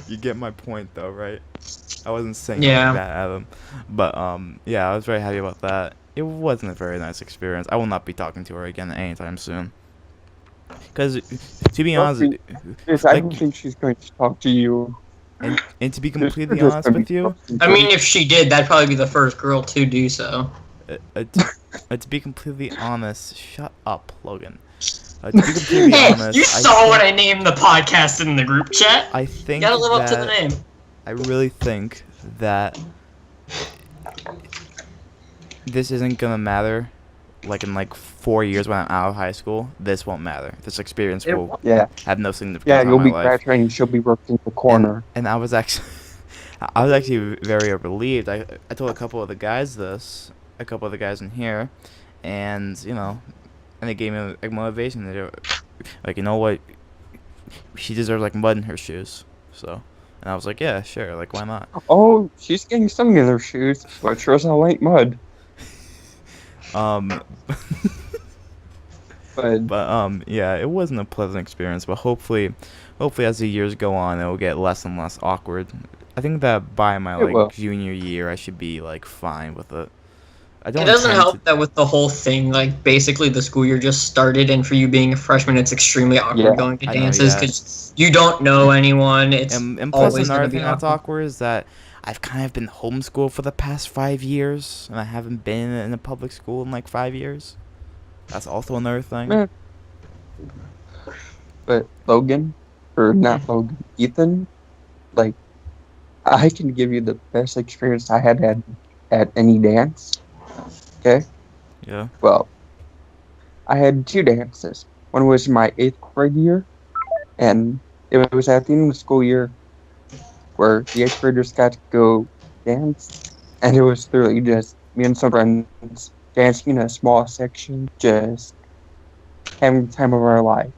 You get my point, though, right? I wasn't saying Yeah. like that at him, but yeah, I was very happy about that. It wasn't a very nice experience. I will not be talking to her again anytime soon. Because, to be honest, Yes, I like- don't think she's going to talk to you. and to be You're completely just honest gonna with be you, talking I to mean, her. if she did, that'd probably be the first girl to do so. to be completely honest, shut up, Logan. To be completely Hey, honest, you saw what I named the podcast in the group chat. I You think gotta live up to the that name. I really think that this isn't gonna matter. Like in like 4 years when I'm out of high school, this won't matter. This experience It will Yeah, have no significance yeah, on you'll my be life. graduating and she'll be working the corner. And I was actually, I was actually very relieved. I told a couple of the guys this, a couple of the guys in here, and you know, and they gave me like motivation. They were like, you know what, she deserves like mud in her shoes. So, and I was like, yeah, sure, like why not? Oh, she's getting something in her shoes, but sure as hell ain't mud. But Yeah, it wasn't a pleasant experience, but hopefully as the years go on, it will get less and less awkward. I think that by my It will. like junior year, I should be like fine with it. I It don't doesn't intend help to- that with the whole thing, like, basically the school year just started, and for you being a freshman, it's extremely awkward Yeah, going to I know, dances, yeah. because you don't know anyone. It's And plus always another gonna be thing that's awkward. awkward is that I've kind of been homeschooled for the past 5 years, and I haven't been in a public school in like 5 years. That's also another thing. Eh. But Logan, or not Logan, Ethan, like, I can give you the best experience I had at any dance. Okay? Yeah. Well, I had 2 dances. One was my 8th grade year, and it was at the end of the school year where the 8th graders got to go dance, and it was literally just me and some friends dancing in a small section, just having the time of our life.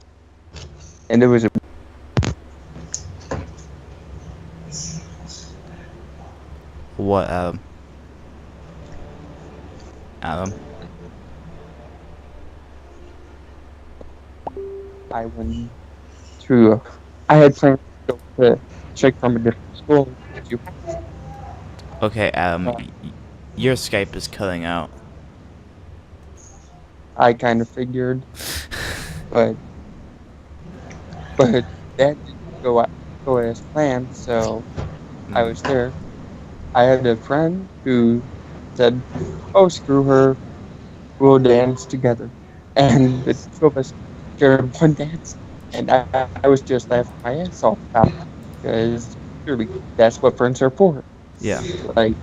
And it was What, Adam? Adam? I went to. I had plans to go to check from a different school. Okay, Adam, your Skype is cutting out. I kind of figured, but that didn't go as planned. So I was there. I had a friend who said, "Oh, screw her, we'll dance together," and the 2 of us shared one dance, and I was just laughing my ass off about it, because really that's what friends are for. Yeah. Like,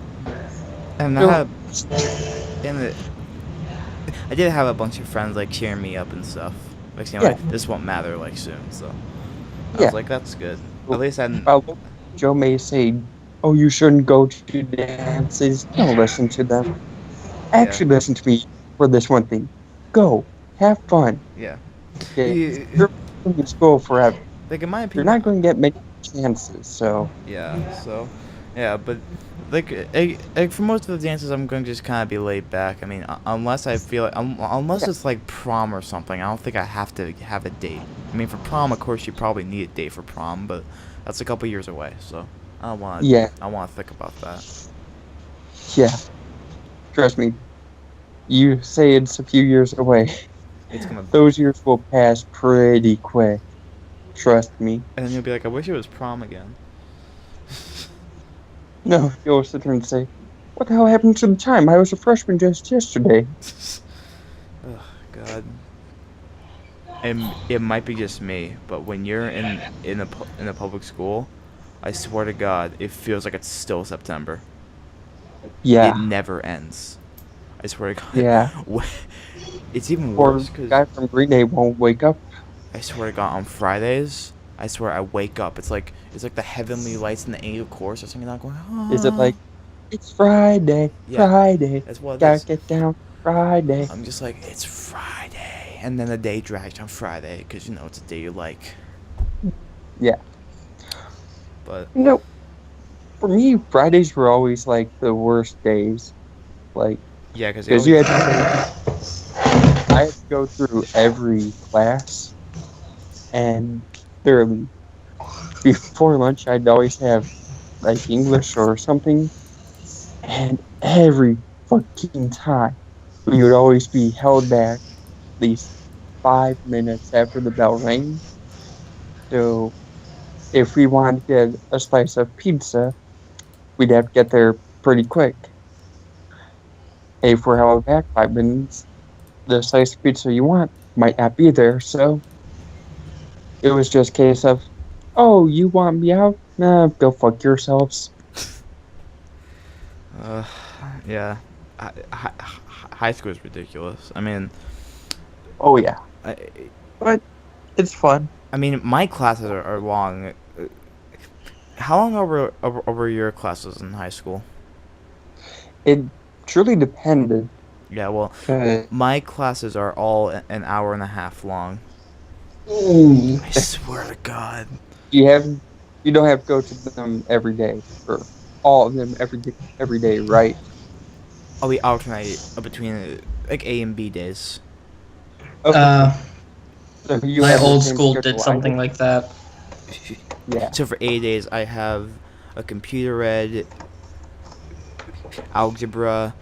And No. I did have a bunch of friends like cheering me up and stuff. Like saying Yeah. like this won't matter like soon. So I Yeah. was like, that's good. At least I didn't. Joe may say, "Oh, you shouldn't go to dances." Don't listen to them. Actually, listen to me for this one thing. Go, have fun. Yeah. Okay? Yeah. You're in school forever. Like in my You're opinion. not going to get many chances. So Yeah. So. Yeah, but like for most of the dances, I'm going to just kind of be laid back. I mean, unless I feel like, unless it's like prom or something, I don't think I have to have a date. I mean, for prom, of course, you probably need a date for prom, but that's a couple years away, so I don't want. Yeah. I want to think about that. yeah, trust me. You say it's a few years away. It's gonna. Those years will pass pretty quick. Trust me. And then you'll be like, I wish it was prom again. No, you'll sit there and say, "What the hell happened to the time? I was a freshman just yesterday." Ugh, God. And it might be just me, but when you're in a public school, I swear to God, it feels like it's still September. Yeah. It never ends. I swear to God. Yeah. It's even Or worse the because guy from Green Day won't wake up. I swear to God, on Fridays, I swear I wake up. It's like the heavenly lights in the angel chorus or something. Not going. Ah. Is it like, it's Friday, Yeah, Friday, that's what it gotta is. get down Friday. I'm just like, it's Friday, and then the day drags on Friday because you know it's a day you like. Yeah. But You know, for me, Fridays were always like the worst days. Like, yeah, because you had I had to go through every class, and literally before lunch, I'd always have like English or something, and every fucking time we would always be held back at least 5 minutes after the bell rang. So if we wanted to get a slice of pizza, we'd have to get there pretty quick. If we're held back 5 minutes, the slice of pizza you want might not be there. So it was just a case of, oh, you want me out? Nah, go fuck yourselves. yeah, high school is ridiculous. I mean, Oh yeah, I, but it's fun. I mean, my classes are long. How long over your classes in high school? It truly depended. Yeah, well, Uh, my classes are all an hour and a half long. I swear to God. you don't have to go to them every day, or all of them every day, right? We alternate between like A and B days. Okay. So you My have the old same school schedule did I something like that. Yeah. So for A days, I have a computer ed, algebra,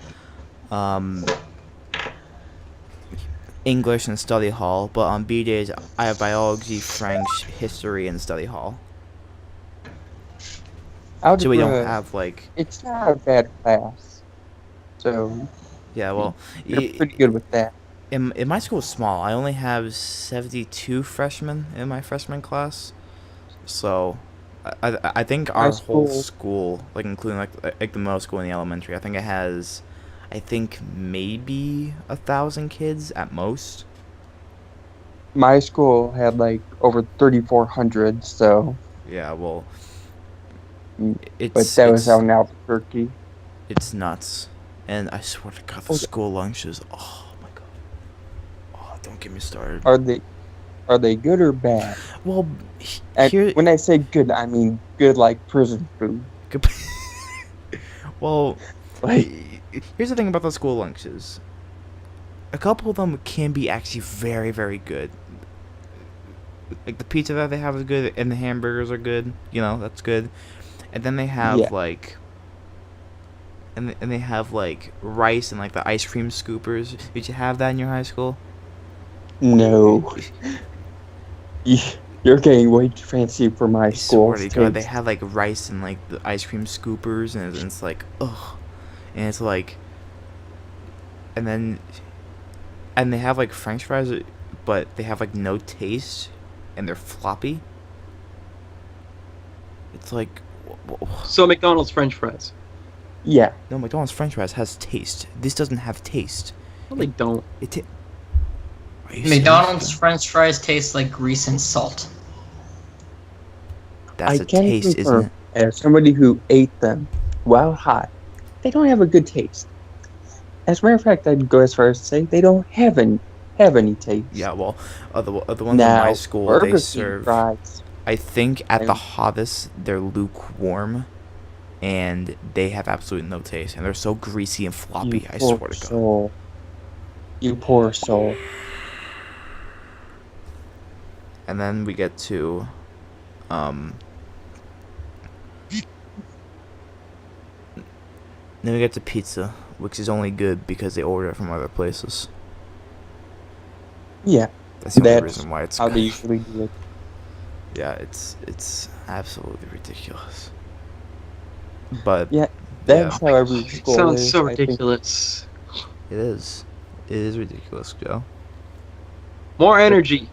English, and study hall. But on B days, I have biology, French, history, and study hall. Algebra, So we don't have like. it's not a bad class. So Yeah, well, you're pretty good with that. in my school is small. I only have 72 freshmen in my freshman class. So, I think our whole school, like including like the middle school and the elementary, I think it has, I think maybe 1,000 kids at most. My school had like over 3,400, so Yeah, well, but that was out in Albuquerque. It's nuts, and I swear to God, the school lunches. Oh my God. Oh, don't get me started. Are they good or bad? Well, And here. when I say good, I mean good like prison food. Well, Like, here's the thing about the school lunches. A couple of them can be actually very, very good. Like the pizza that they have is good, and the hamburgers are good. You know, that's good. And then they have like, and they have like rice and like the ice cream scoopers. Did you have that in your high school? no. You're getting way too fancy for my school. I swear to God, they had like rice and like the ice cream scoopers, and it's like, ugh. And it's like, and they have like French fries, but they have like no taste, and they're floppy. It's like, So McDonald's French fries. Yeah. no, McDonald's French fries has taste. This doesn't have taste. No, they don't. Are you serious? McDonald's French fries taste like grease and salt. That's I a can taste, confirm, isn't it? as somebody who ate them while hot, they don't have a good taste. As a matter of fact, I'd go as far as to say they don't have any taste. Yeah, well, the ones in my school, they barbecue serve. fries. I think at the hottest, they're lukewarm, and they have absolutely no taste, and they're so greasy and floppy. You I poor swear to God. soul. You poor soul. And then we get to, then we get to pizza, which is only good because they order it from other places. Yeah, That's the only that's reason why it's how good. they usually do it. Yeah, it's absolutely ridiculous. But Yeah, that's how every school Sounds is. so I think. ridiculous. it is ridiculous, Joe. More energy.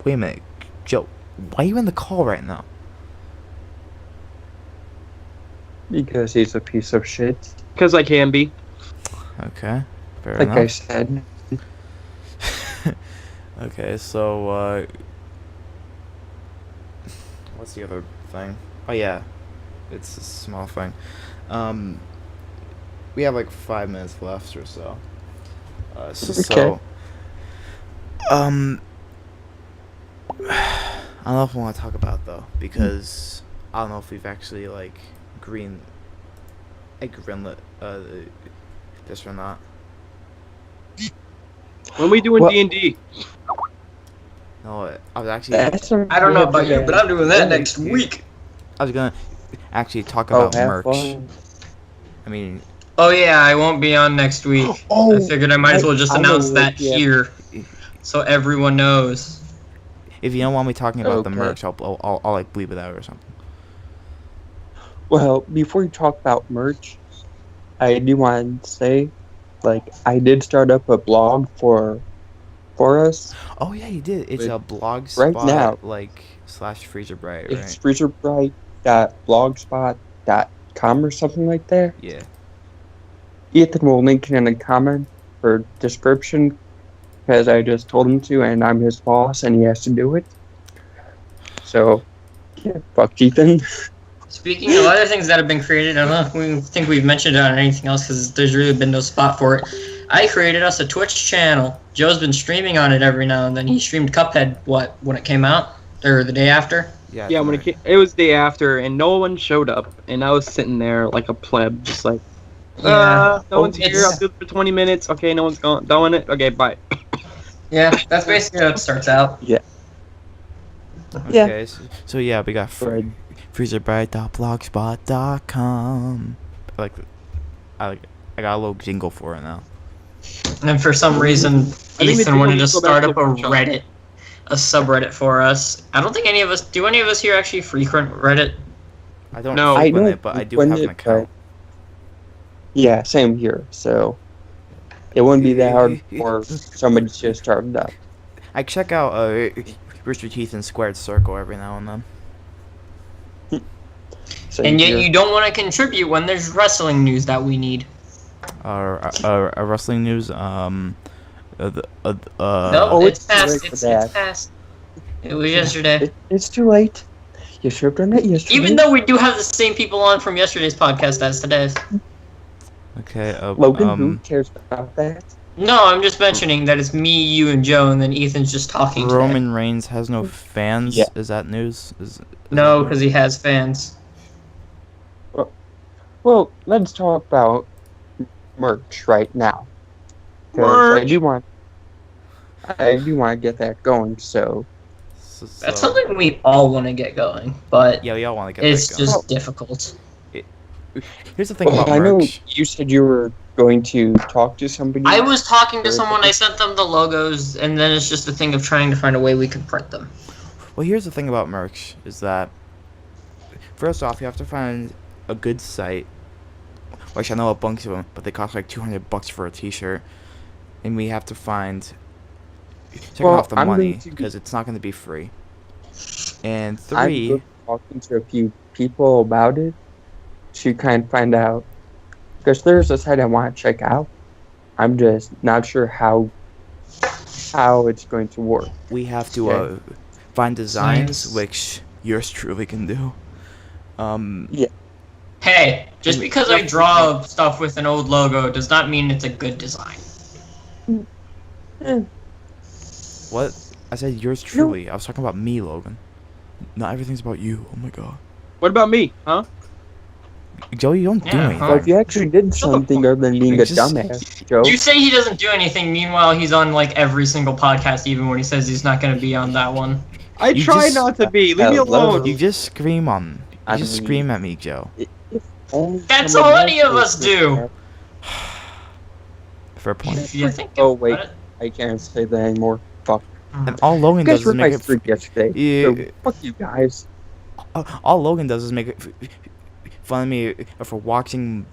Wait a minute, Joe. Why are you in the call right now? Because he's a piece of shit. Because I can be. Okay, fair Like I enough. said. Okay, so what's the other thing? Oh yeah, it's a small thing. We have like 5 minutes left or so. So, I don't know if I want to talk about it, though, because I don't know if we've actually like greenlit this or not. When we doing Well- D&D? No, I was actually I don't know about you, but I'm doing that next week. I was gonna actually talk Oh, about have merch. fun. I mean, Oh yeah, I won't be on next week. Oh, I figured I might as well just I know announce what that you have. here, so everyone knows. if you don't want me talking about the Okay. merch, I'll like bleep it out or something. Well, before you talk about merch, I do want to say, like, I did start up a blog for us. Oh yeah, you did. It's Wait, a blogspot right now. like /FreezerBrite, right? It's freezerbrite.blogspot.com or something like that. Yeah. Ethan will link it in the comment or description because I just told him to, and I'm his boss, and he has to do it. So, yeah, fuck Ethan. Speaking of other things that have been created, I don't know if we think we've mentioned it on anything else because there's really been no spot for it. I created us a Twitch channel. Joe's been streaming on it every now and then. He streamed Cuphead, when it came out? Or the day after? Yeah, when it was day after, and no one showed up, and I was sitting there like a pleb, just like, no one's here. I'll do it for 20 minutes. Okay, no one's doing it. Okay, bye. Yeah, that's basically how it starts out. Yeah. Okay, so yeah, we got Right. freezerbrite.blogspot.com. I got a little jingle for it now. And for some reason, think the Ethan wanted to jingle needs to start go up a back to the Reddit, a subreddit for us. I don't think any of us, do any of us here actually frequent Reddit? I don't No. frequent I it, but I do don't have an frequent it, account. Yeah, same here. So, it wouldn't be that hard for somebody to just start it up. I check out Rooster Teeth and Squared Circle every now and then. Same And yet here. you don't want to contribute when there's wrestling news that we need. Wrestling news. No, Oh, it's it's past. late for It's that. past. It was yesterday. It's too late. You should have done it yesterday. Even though we do have the same people on from yesterday's podcast as today's. Okay. Logan, who cares about that? No, I'm just mentioning that it's me, you, and Joe, and then Ethan's just talking today. Roman Reigns has no fans. Yeah. Is that news? Is No, that because he has fans. Well, let's talk about merch right now. 'Cause Merch. I do want to get that going. So That's something we all want to get going, but Yeah, we all want to get it's that going. just difficult. Here's the thing about I know merch. you said you were going to talk to somebody. I was talking to someone, I sent them the logos, and then it's just a thing of trying to find a way we can print them. Well, here's the thing about merch is that first off, you have to find a good site. Which I know a bunch of them, but they cost like $200 for a T-shirt, and we have to find check Well, off the I'm money going to- because it's not going to be free. And I'm 3, talking to a few people about it to kind of find out, because there's a site I want to check out. I'm just not sure how it's going to work. we have to Okay. find designs, Science. which yours truly can do. Hey, just because I draw stuff with an old logo does not mean it's a good design. What? I said yours truly. I was talking about me, Logan. Not everything's about you. Oh my god. What about me, huh? Joe, you don't do Yeah, anything. huh? Well, if you actually did something other than being a Just- dumbass, Joe. You say he doesn't do anything, meanwhile he's on like every single podcast, even when he says he's not going to be on that one. I You try just- not to be. Leave me Hello. alone. You just scream on. You I just mean- scream at me, Joe. Only That's somebody all any else of us would do. that. Fair point. If you think Oh, about wait. it. I can't say that anymore. Fuck. And all Logan You guys does were is my make it. streak yesterday. Yeah. So fuck you guys. All Logan does is make it fun of me for watching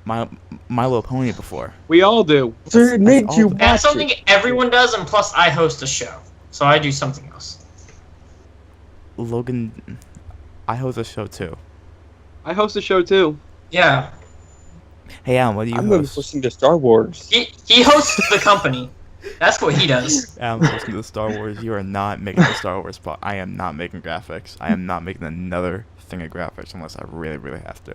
My Little Pony before. We all do. So it made all- you that's That's watch something it. everyone does, and plus I host a show, so I do something else. Logan, I host a show too. I host a show too. Yeah, Hey Alan, what do you I'm going to host? listen to Star Wars. he hosts the company. That's what he does. Alan's hosting the Star Wars. You are not making the Star Wars pod. I am not making graphics. I am not making another thing of graphics unless I really, really have to.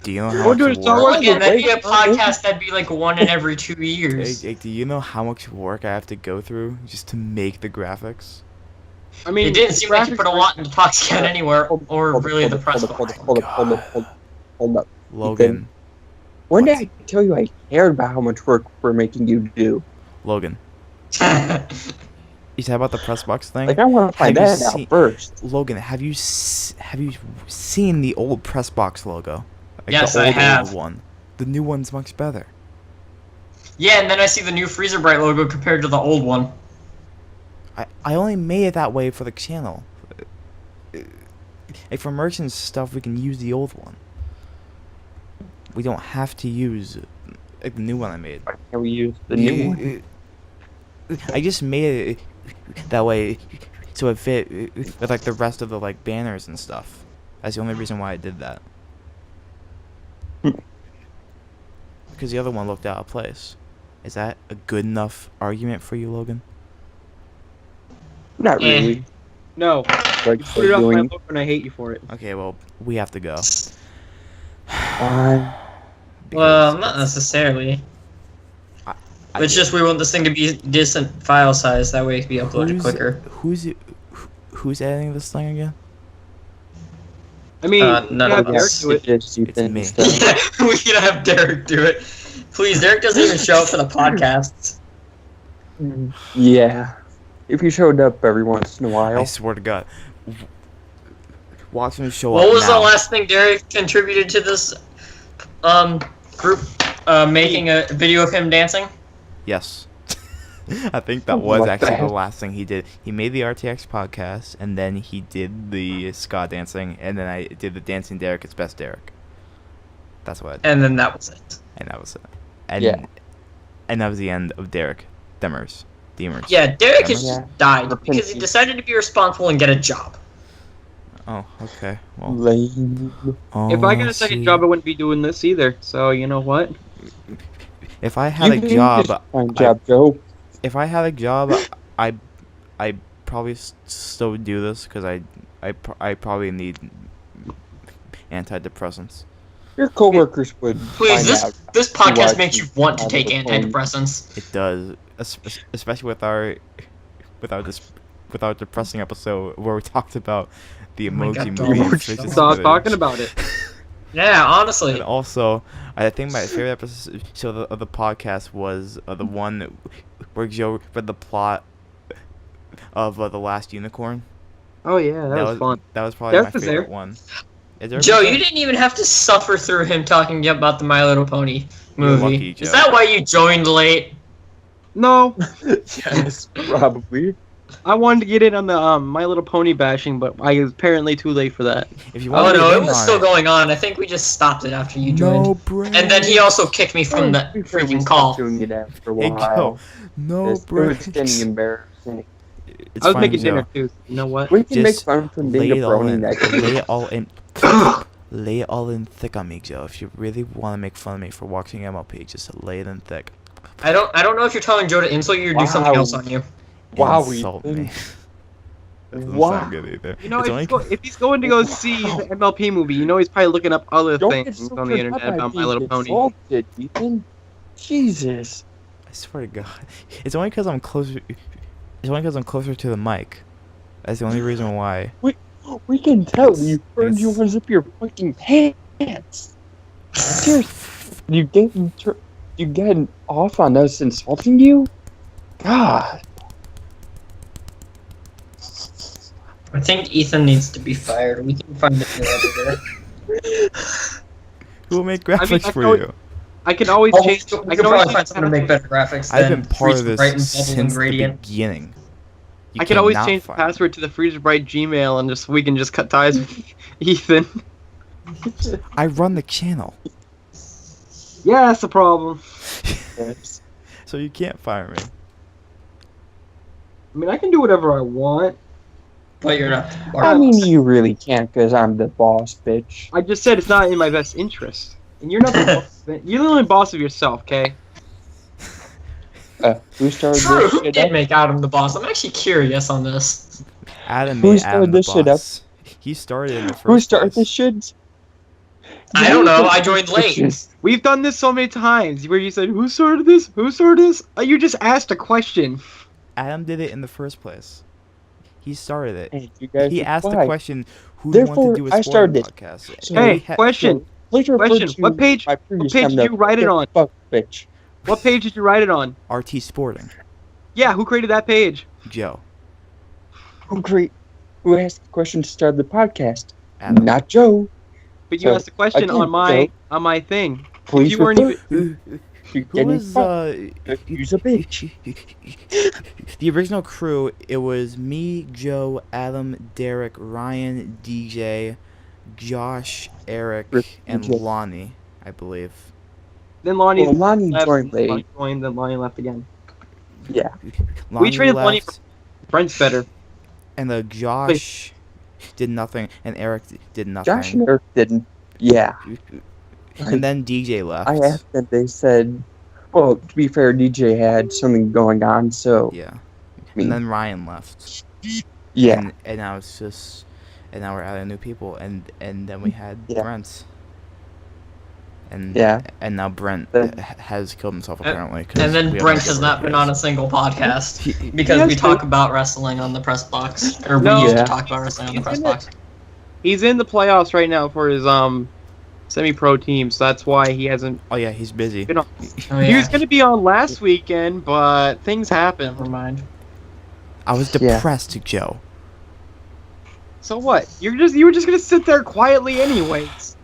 Do you know how We're doing much Star work? Wars. Again, that'd be a podcast that'd be like 1 in every 2 Hey, years. do you know how much work I have to go through just to make the graphics? I mean, It didn't seem like you put a lot into Foxconn anywhere, or really the press Hold box. up. Hold up. Logan, When did I tell you I cared about how much work we're making you do? Logan, you said about the press box thing? Like, I want to find Have you that seen- out first. Logan, have you seen the old press box logo? Like Yes, the I have. old one. The new one's much better. Yeah, and then I see the new FreezerBrite logo compared to the old one. I only made it that way for the channel. Like for merch and stuff, we can use the old one. We don't have to use like the new one I made. Why can't we use the new one? I just made it that way so it fit with like the rest of the like banners and stuff. That's the only reason why I did that. Because the other one looked out of place. Is that a good enough argument for you, Logan? Not really. no. Like, Put it off my doing, book and I hate you for it. Okay, well, we have to go. uh, Well, not necessarily. It's just we want this thing to be decent file size, that way it can be uploaded quicker. Who's editing this thing again? I mean, none you of have us. Derek do it. It's you It's me. We can have Derek do it. Please, Derek doesn't even show up for the podcasts. Yeah. If you showed up every once in a while. I swear to God. Watch him show What up was now. the last thing Derek contributed to this group? Making a video of him dancing? Yes. I think that was What the actually the heck? last thing he did. He made the RTX podcast, and then he did the ska dancing, and then I did the Dancing Derek It's Best Derek. That's what I did, And then that was it. and that was it. And, Yeah. and that was the end of Derek Demers. Yeah, Derek has Yeah. died because he decided to be responsible and get a job. Oh, okay. Well, Lame. If I got a second job, I wouldn't be doing this either. So you know what? if I had a You can job, just find job, Joe. if I had a job, I probably still would do this because I probably need antidepressants. Your coworkers would Please, find out. this why podcast makes you you want to have take a phone. antidepressants. It does, especially with our depressing episode where we talked about the Oh my emoji God, movie. and Emoji. Fidget So I was Spinners. talking about it. Yeah, honestly. And also, I think my favorite episode of the podcast was the one where Joe read the plot of The Last Unicorn. Oh yeah, that was fun. That was probably Derek my was favorite there. one. Is there Joe, there? you didn't even have to suffer through him talking about the My Little Pony You're movie. lucky, Joe. Is that why you joined late? No, Yes, probably. I wanted to get in on the My Little Pony bashing, but I was apparently too late for that. If you Oh want to no, get it in was on still going on. I think we just stopped it after you joined. No break. And then he also kicked me from the We freaking call. doing it after a Hey, while. Joe. No It was breaks. getting embarrassing. It's I was fine, making Joe. dinner too. You know what? We can make Just fun from Lay being it a all brony in. next Lay it all in. Lay it all in thick on me, Joe. If you really want to make fun of me for watching MLP, just lay it in thick. I don't know if you're telling Joe to insult you or do something Wow. else on you. Wow, Insult Ethan. me. Doesn't Wow. sound good either. You know, It's if only he's, if he's going to go see the MLP movie, you know he's probably looking up other Don't get things so on the tripped internet up by about My being Little Pony. insulted, Ethan. Jesus. I swear to God, it's only because I'm closer. It's only because I'm closer to the mic. That's the only reason why. We can tell you burned It's- you ones up your fucking pants. Seriously, you getting off on us insulting you? God. I think Ethan needs to be fired. We can find a new editor. Who will make graphics I for know- you? I can always Oh, change. we I could can always probably find someone to make better graphics I've than been part of FreezerBrite and this Bubble since and the Gradient. beginning. You I can always cannot change the fire me. password to the FreezerBrite Gmail and we can just cut ties with Ethan. I run the channel. Yeah, that's the problem. Yes. So you can't fire me. I mean, I can do whatever I want. But you're not. I mean, you really can't, because I'm the boss, bitch. I just said it's not in my best interest. And you're not the boss. You're the only boss of yourself, okay? Who started True, this who shit did up? make Adam the boss? I'm actually curious on this. Adam Who made started Adam the this shit up? boss. He started in the first Who started place. this shit? I don't know, I joined late. We've done this so many times where you said, who started this? Who started this? You just asked a question. Adam did it in the first place. He started it. Hey, you guys He are asked the quiet. question, who do you want Therefore, to do a I sporting started it. podcast? So- Hey, We ha- question. Please refer Question, to what page- my previous page time did you write it on? Fuck, bitch. What page did you write it on? RT Sporting. Yeah, who created that page? Joe. Who asked the question to start the podcast? Adam. Not Joe. But you So, asked the question again, on my thing. Please You weren't refer. even. You're Who getting was fucked. Use a bitch. the original crew? It was me, Joe, Adam, Derek, Ryan, DJ, Josh, Eric, Rick, and DJ. Lonnie, I believe. Then Lonnie Well, Lonnie left. joined Lonnie late. joined, then Lonnie left again. Yeah. Lonnie traded Lonnie left, Brent's better. and Josh did nothing, and Eric did nothing. Josh and Eric didn't. Yeah. And then DJ left. I asked them. They said, "Well, to be fair, DJ had something going on, so Yeah. I mean, And then Ryan left. yeah." And now it's just, and now we're adding new people, and then we had Yeah. Brent. And Yeah. And now Brent Then- has killed himself apparently. 'cause And then we Brent haven't has not been on a single podcast He- because Yes, we talk but- about wrestling on the press box, or No. we used Yeah. to talk about wrestling on the He's press in it. box. He's in the playoffs right now for his semi-pro team, so that's why he hasn't Oh yeah, he's busy. been on. Oh He yeah. was gonna be on last weekend, but things happened. Never mind. I was Yeah. depressed, Joe. So what? You were just gonna sit there quietly anyways.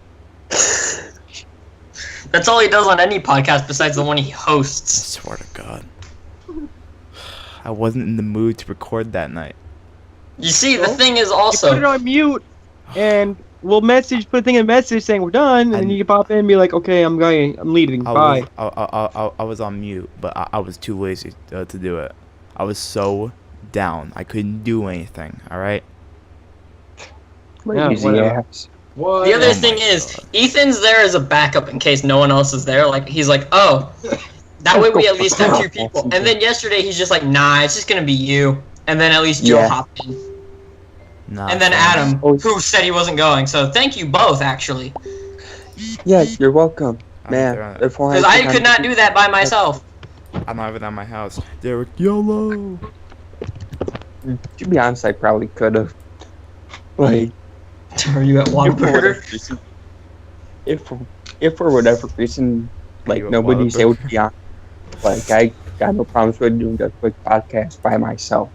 That's all he does on any podcast besides the one he I hosts. swear to God. I wasn't in the mood to record that night. You see, the Well, thing is You put it also, on mute, and we'll put a thing in message saying we're done, and then And- you can pop in and be like, okay, I'm going, I'm leaving, bye. I was on mute, but I was too lazy to do it. I was so down. I couldn't do anything. All right. Yeah, Lazy whatever. ass. What? the other Oh thing my is, God. Ethan's there as a backup in case no one else is there. Like, he's like, oh, that way we at least have two people. And then yesterday he's just like, nah, it's just gonna be you. And then at least Joe Yeah. hopped in. Nah, And then fam. Adam, Oh. who said he wasn't going. So thank you both, actually. Yeah, you're welcome, I'm man. there. Therefore, Because I could not do that by myself. I'm not even at my house. Derek, YOLO. To be honest, I probably could have. Like, Are you at if for whatever Whataburger? reason, if for whatever reason, like You at nobody's able to Whataburger? be on, like I got no problems with doing a quick podcast by myself.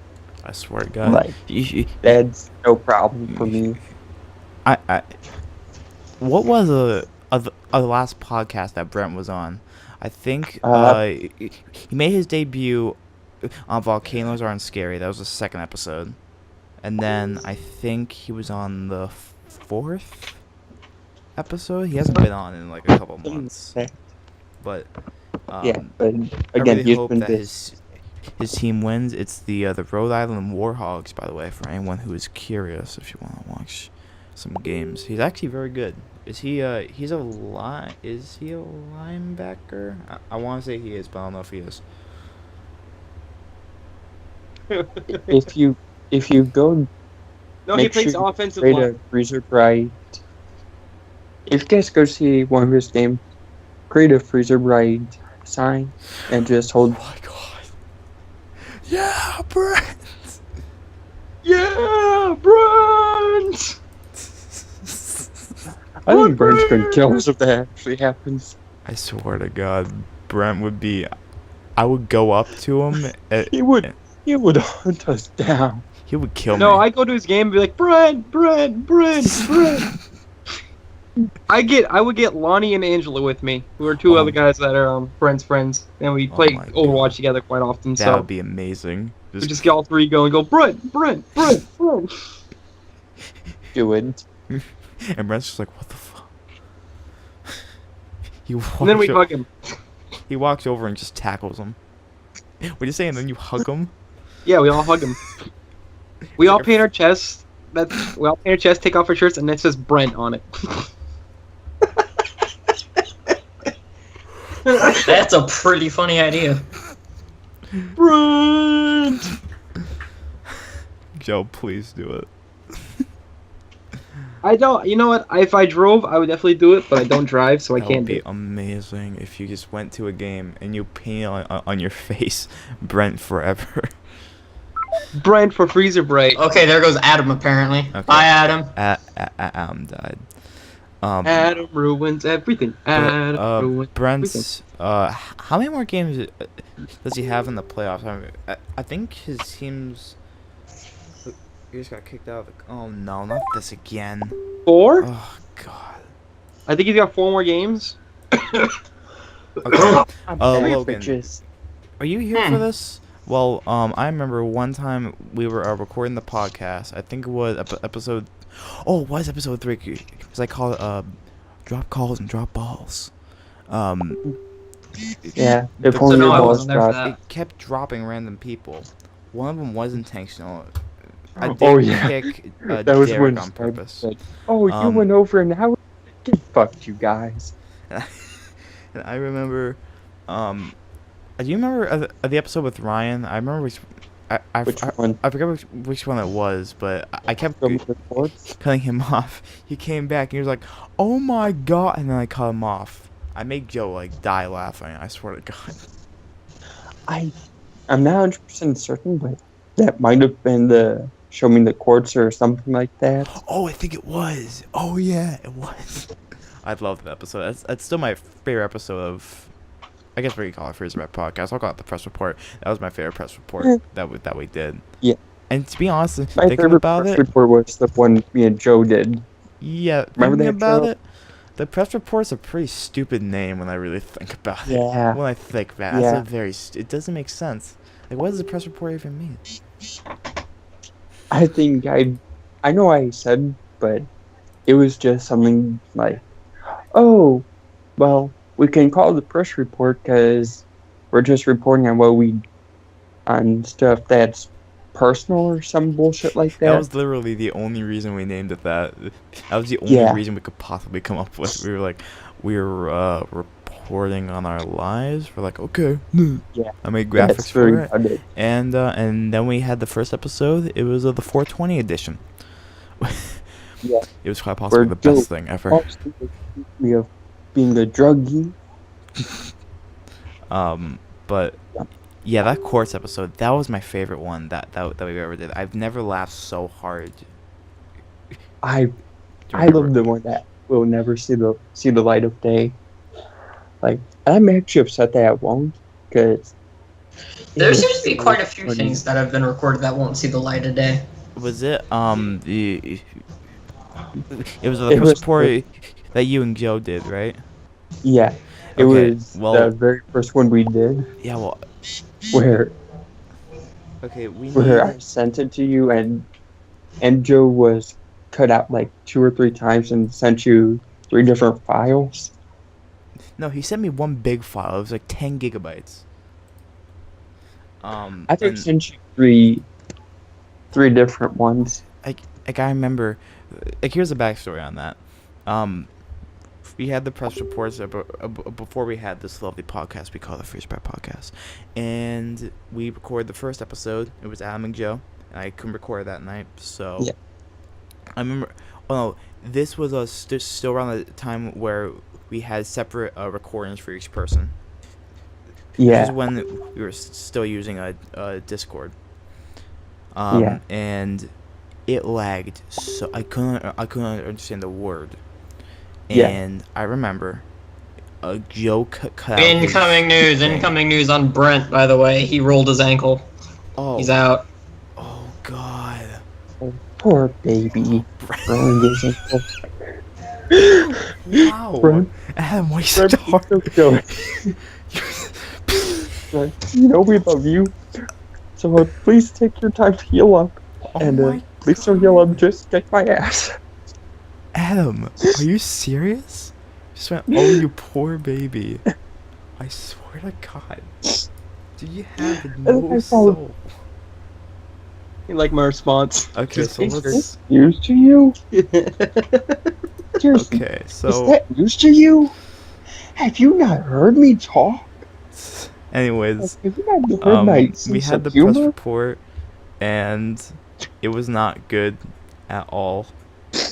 I swear to God. Like, that's no problem for me. What was the last podcast that Brent was on? I think he made his debut on Volcanoes Aren't Scary. That was the second episode. And then I think he was on the fourth episode. He hasn't been on in like a couple months. But Yeah, but I again, really he's hope been that busy. his team wins. It's the Rhode Island Warhogs, by the way, for anyone who is curious. If you want to watch some games, he's actually very good. Is he? Is he a linebacker? I want to say he is, but I don't know if he is. If you go No, he make plays sure you offensive rate line. a FreezerBrite, if you guys go see one of his games, create a FreezerBrite sign and just hold. Oh my God! Yeah, Brent. Yeah, Brent! I think Brent's gonna kill us if that actually happens. I swear to God, Brent would be. I would go up to him. He would hunt us down. He would kill No, me. I go to his game and be like, Brent. I would get Lonnie and Angela with me, who are two Oh. other guys that are Brent's friends, and we Oh play my Overwatch God. together quite often. That So would be amazing. we just get all three going, go Brent. Do it. And Brent's just like, what the fuck? And then we hug him. He walks over and just tackles him. What are you saying? Then you hug him? Yeah, we all hug him. We all paint our chests. We all paint our chests, take off our shirts, and it says Brent on it. That's a pretty funny idea. Brent! Joe, please do it. I don't. You know what? If I drove, I would definitely do it, but I don't drive, so I That can't would do be it. amazing if you just went to a game and you painted on your face Brent forever. Brent for FreezerBrite. Okay, there goes Adam, apparently. Okay. Bye, Adam. Adam died. Adam ruins everything. Adam ruins Brent's how many more games does he have in the playoffs? I think his team's. He just got kicked out. Oh no, not this again. 4? Oh god. I think he's got 4 more games. Okay. Logan, Bitches. are you here for this? Well, I remember one time we were recording the podcast. I think it was episode. Oh, it was episode 3. Because I call it drop calls and drop balls. Yeah, if the- only no, I it was wasn't there for dropped. that. It kept dropping random people. One of them was intentional. I did Oh, yeah. pick That was when Derek on Spike purpose. said, "Oh, you Um, went over and now get fucked, you guys." And I remember, do you remember the episode with Ryan? I remember Which one? I forget which one it was, but I kept From the reports? cutting him off. He came back and he was like, "Oh my god!" And then I cut him off. I made Joe like die laughing. I swear to God. I'm not 100% certain, but that might have been the show me the quartz or something like that. Oh, I think it was. Oh yeah, it was. I love that episode. That's still my favorite episode of. I guess we can call it FreezerBrite podcast. I'll call it the press report. That was my favorite press report that we did. Yeah. And to be honest, My thinking favorite about press it, report was the one me and Joe did. yeah, Remember thinking that about show? it, the press report's a pretty stupid name when I really think about it. Yeah. When I think about it, Yeah. it's a very. It doesn't make sense. Like, what does a press report even mean? I think I know I said, but it was just something like, "Oh, well, we can call it the press report because we're just reporting on stuff that's personal or some bullshit like that." That was literally the only reason we named it that. That was the only Yeah. reason we could possibly come up with. We were like, we were reporting on our lives. We're like, okay. Yeah. I made That's graphics very for it. about it. And then we had the first episode. It was the 420 edition. Yeah. It was quite possibly Where the best Joe thing ever. also accused me of being a druggie. But yeah, that quartz episode, that was my favorite one that we ever did. I've never laughed so hard. I Do you I remember? love the one that will never see the light of day. Like, I'm actually upset that it won't, because There seems to be quite a few things that have been recorded that won't see the light of day. Was it the? It was the It press was report that you and Joe did, right? Yeah, it Okay, was well- the very first one we did, Yeah. Well. where Okay. We where need. I sent it to you, and Joe was cut out like 2 or 3 times and sent you 3 different files. No, he sent me one big file. It was like 10 gigabytes. I think I and- sent you three different ones. like I remember, like here's the backstory on that. We had the press reports before we had this lovely podcast we call the FreezerBrite podcast, and we recorded the first episode. It was Adam and Joe, and I couldn't record that night, so Yeah. I remember. Oh no, this was still around the time where we had separate recordings for each person. This Yeah, is when we were still using a Discord. Yeah. And it lagged, so I couldn't understand the word. Yeah. And I remember Joe cut out his- Incoming news on Brent, by the way. He rolled his ankle. Oh, He's out. oh God. poor baby. Rolling his ankle. Wow. Brent, Adam, why are you such a hard? Brent, you know we love you, so please take your time to heal up, Oh and my please don't heal up. Just kick my ass. Adam, are you serious? Just went, oh, you poor baby. I swear to God. Do you have no soul? You like my response? Okay, so Is let's. this news to you? Seriously, Okay, is so. that news to you? Have you not heard me talk? Anyways, Have you not heard my we sense had of the press humor? report, and it was not good at all.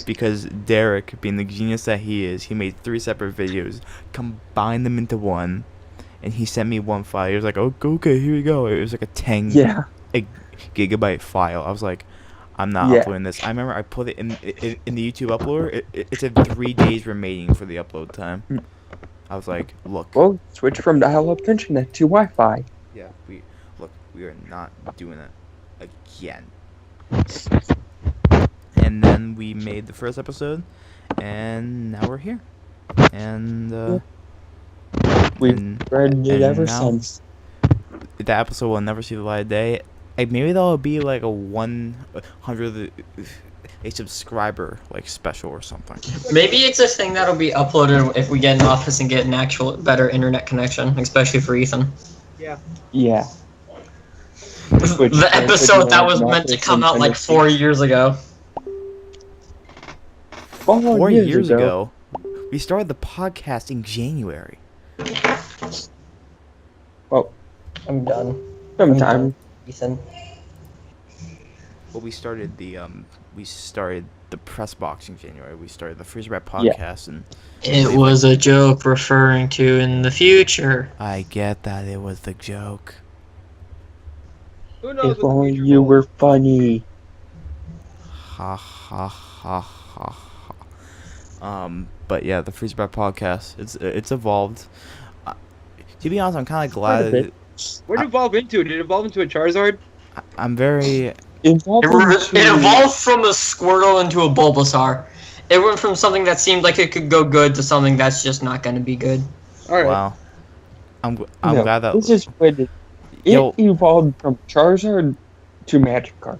Because Derek, being the genius that he is, he made 3 separate videos, combined them into one, and he sent me one file. He was like, "Oh, okay, here you go." It was like a 10 gigabyte file. I was like, "I'm not uploading this." I remember I put it in the YouTube uploader. It said 3 days remaining for the upload time. I was like, "Look." Well, switch from dial-up internet to Wi-Fi. Yeah, we are not doing it again. And then we made the first episode, and now we're here. And We've read it ever now since. that episode will never see the light of day. Like, maybe that'll be like a 100 a subscriber like special or something. Maybe it's a thing that'll be uploaded if we get an office and get an actual better internet connection, especially for Ethan. Yeah. The episode that was meant to come out like 4 years ago. 4 years ago, we started the podcast in January. Well, I'm done. sometime. Ethan. Well, we started the press box in January. We started the FreezerBrite podcast, and It was a joke referring to in the future. I get that it was the joke. Who knows? If only you were funny. Ha ha ha ha ha. But yeah, the FreezerBrite podcast, it's evolved. To be honest, I'm kind of glad. What did it evolve into? Did it evolve into a Charizard? I'm very. It evolved from a Squirtle into a Bulbasaur. It went from something that seemed like it could go good to something that's just not going to be good. All right. Wow. I'm glad that. This is when it evolved from Charizard to Magikarp.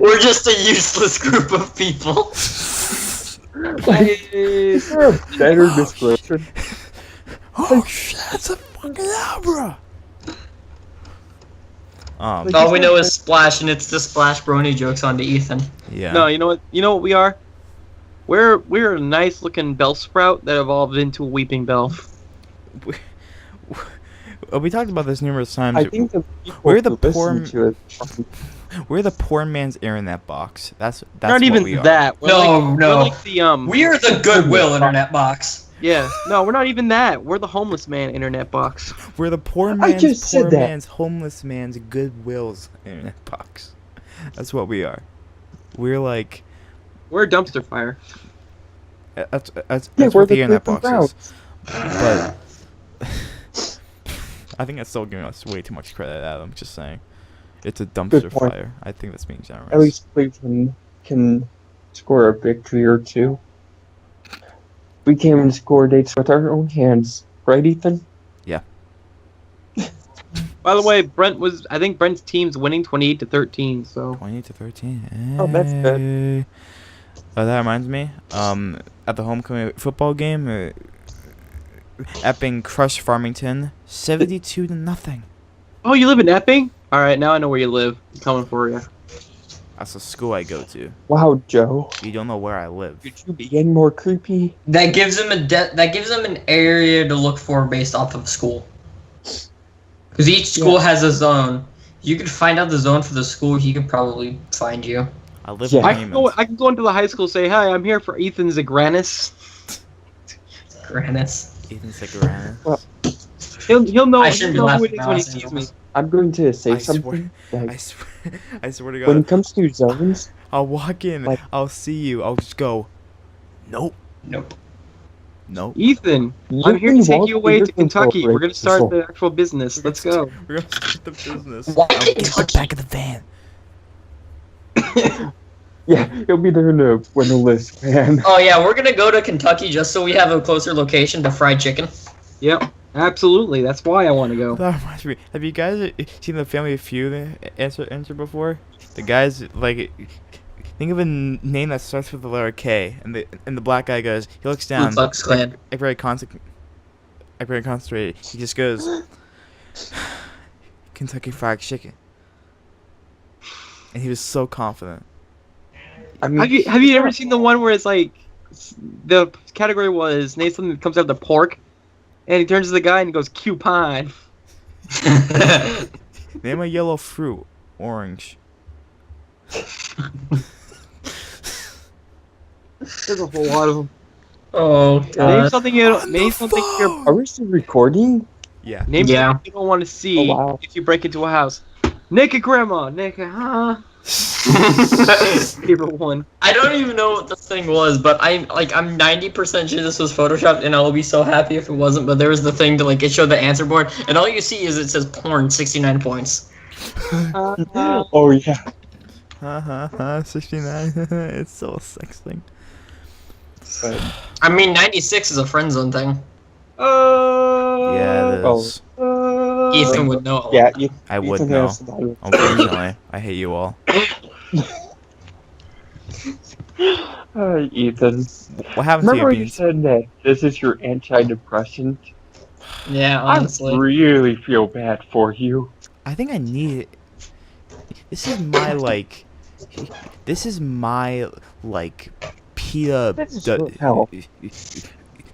We're just a useless group of people. Is there a better description? Oh shit! It's a fucking Abra. All we know is Splash, and it's the Splash Brony jokes onto Ethan. Yeah. No, you know what? You know what we are? We're a nice looking Bellsprout that evolved into a Weeping Bell. We talked about this numerous times. I think the people We're the who poor. listen to it. We're the poor man's internet box. That's Not what even we are. that. We're No. We're like the We're the Goodwill internet box. Yeah. No, we're not even that. We're the homeless man internet box. We're the poor I man's just said that. man's homeless man's Goodwill's internet box. That's what we are. We're like. We're a dumpster fire. That's Yeah, we're what the the internet Cleveland box is. Browns. But I think that's still giving us way too much credit, Adam. Just saying, it's a dumpster point. fire. I think that's being generous. At least Cleveland can score a victory or two. We came and scored dates with our own hands, right, Ethan? By the way, I think Brent's team's winning 28-13. So 20-13. Oh, that's good. Hey. That reminds me. At the homecoming football game, Epping crushed Farmington 72-0. Oh, you live in Epping? All right, now I know where you live. I'm coming for you. That's the school I go to. Wow, Joe. You don't know where I live. Could you be any more creepy? That gives them an area to look for based off of school. Because each school has a zone. You could find out the zone for the school. He could probably find you. I live Yeah. in I Raymond. can go into the high school and say, hi, I'm here for Ethan Zagranus. Grannis. Ethan Segurana. He'll know, I shouldn't be who laughing it is now, when he I sees me. I'm going to say I swear- something. Like, I swear to when God. it comes to zones, I'll walk in. like- I'll see you. I'll just go. Nope. Nope. Nope. Ethan, you I'm here can to take walk you away through to your Kentucky. We're control gonna start rate. the actual business. Let's go. We're gonna start the business. Walk I'll get the back of the van. Yeah, he'll be there to win the list, man. Oh yeah, we're gonna go to Kentucky just so we have a closer location to fried chicken. Yep, absolutely. That's why I want to go. That reminds me. Have you guys seen the Family Feud answer before? The guys like think of a name that starts with the letter K, and the black guy goes. He looks down. Ku Klux Klan. Like very concentrated. He just goes, Kentucky Fried Chicken, and he was so confident. I mean, Have you ever seen the one where it's like the category was name something that comes out of the pork, and he turns to the guy and he goes coupon. Name a yellow fruit. Orange. There's a whole lot of them. Oh, Name God. something you don't. Name something you're. are we still recording? Yeah. Name Yeah. something you don't want to see Oh, wow. if you break into a house. Naked grandma. Naked, huh? Favorite one. I don't even know what this thing was, but I'm 90% sure this was photoshopped, and I will be so happy if it wasn't. But there was the thing to like it showed the answer board, and all you see is it says porn 69 points. Oh yeah. 69. It's so sexting. But, I mean, 96 is a friend zone thing. Yeah, it is. Ethan would know. yeah, you, I would Ethan know. has a lot of- Unfortunately, I hate you all. Ethan. What happened Remember to you, when you Beans? said that this is your antidepressant? Yeah, honestly. I really feel bad for you. I think I need it. This is my like. This is my like. PETA. This is your health. This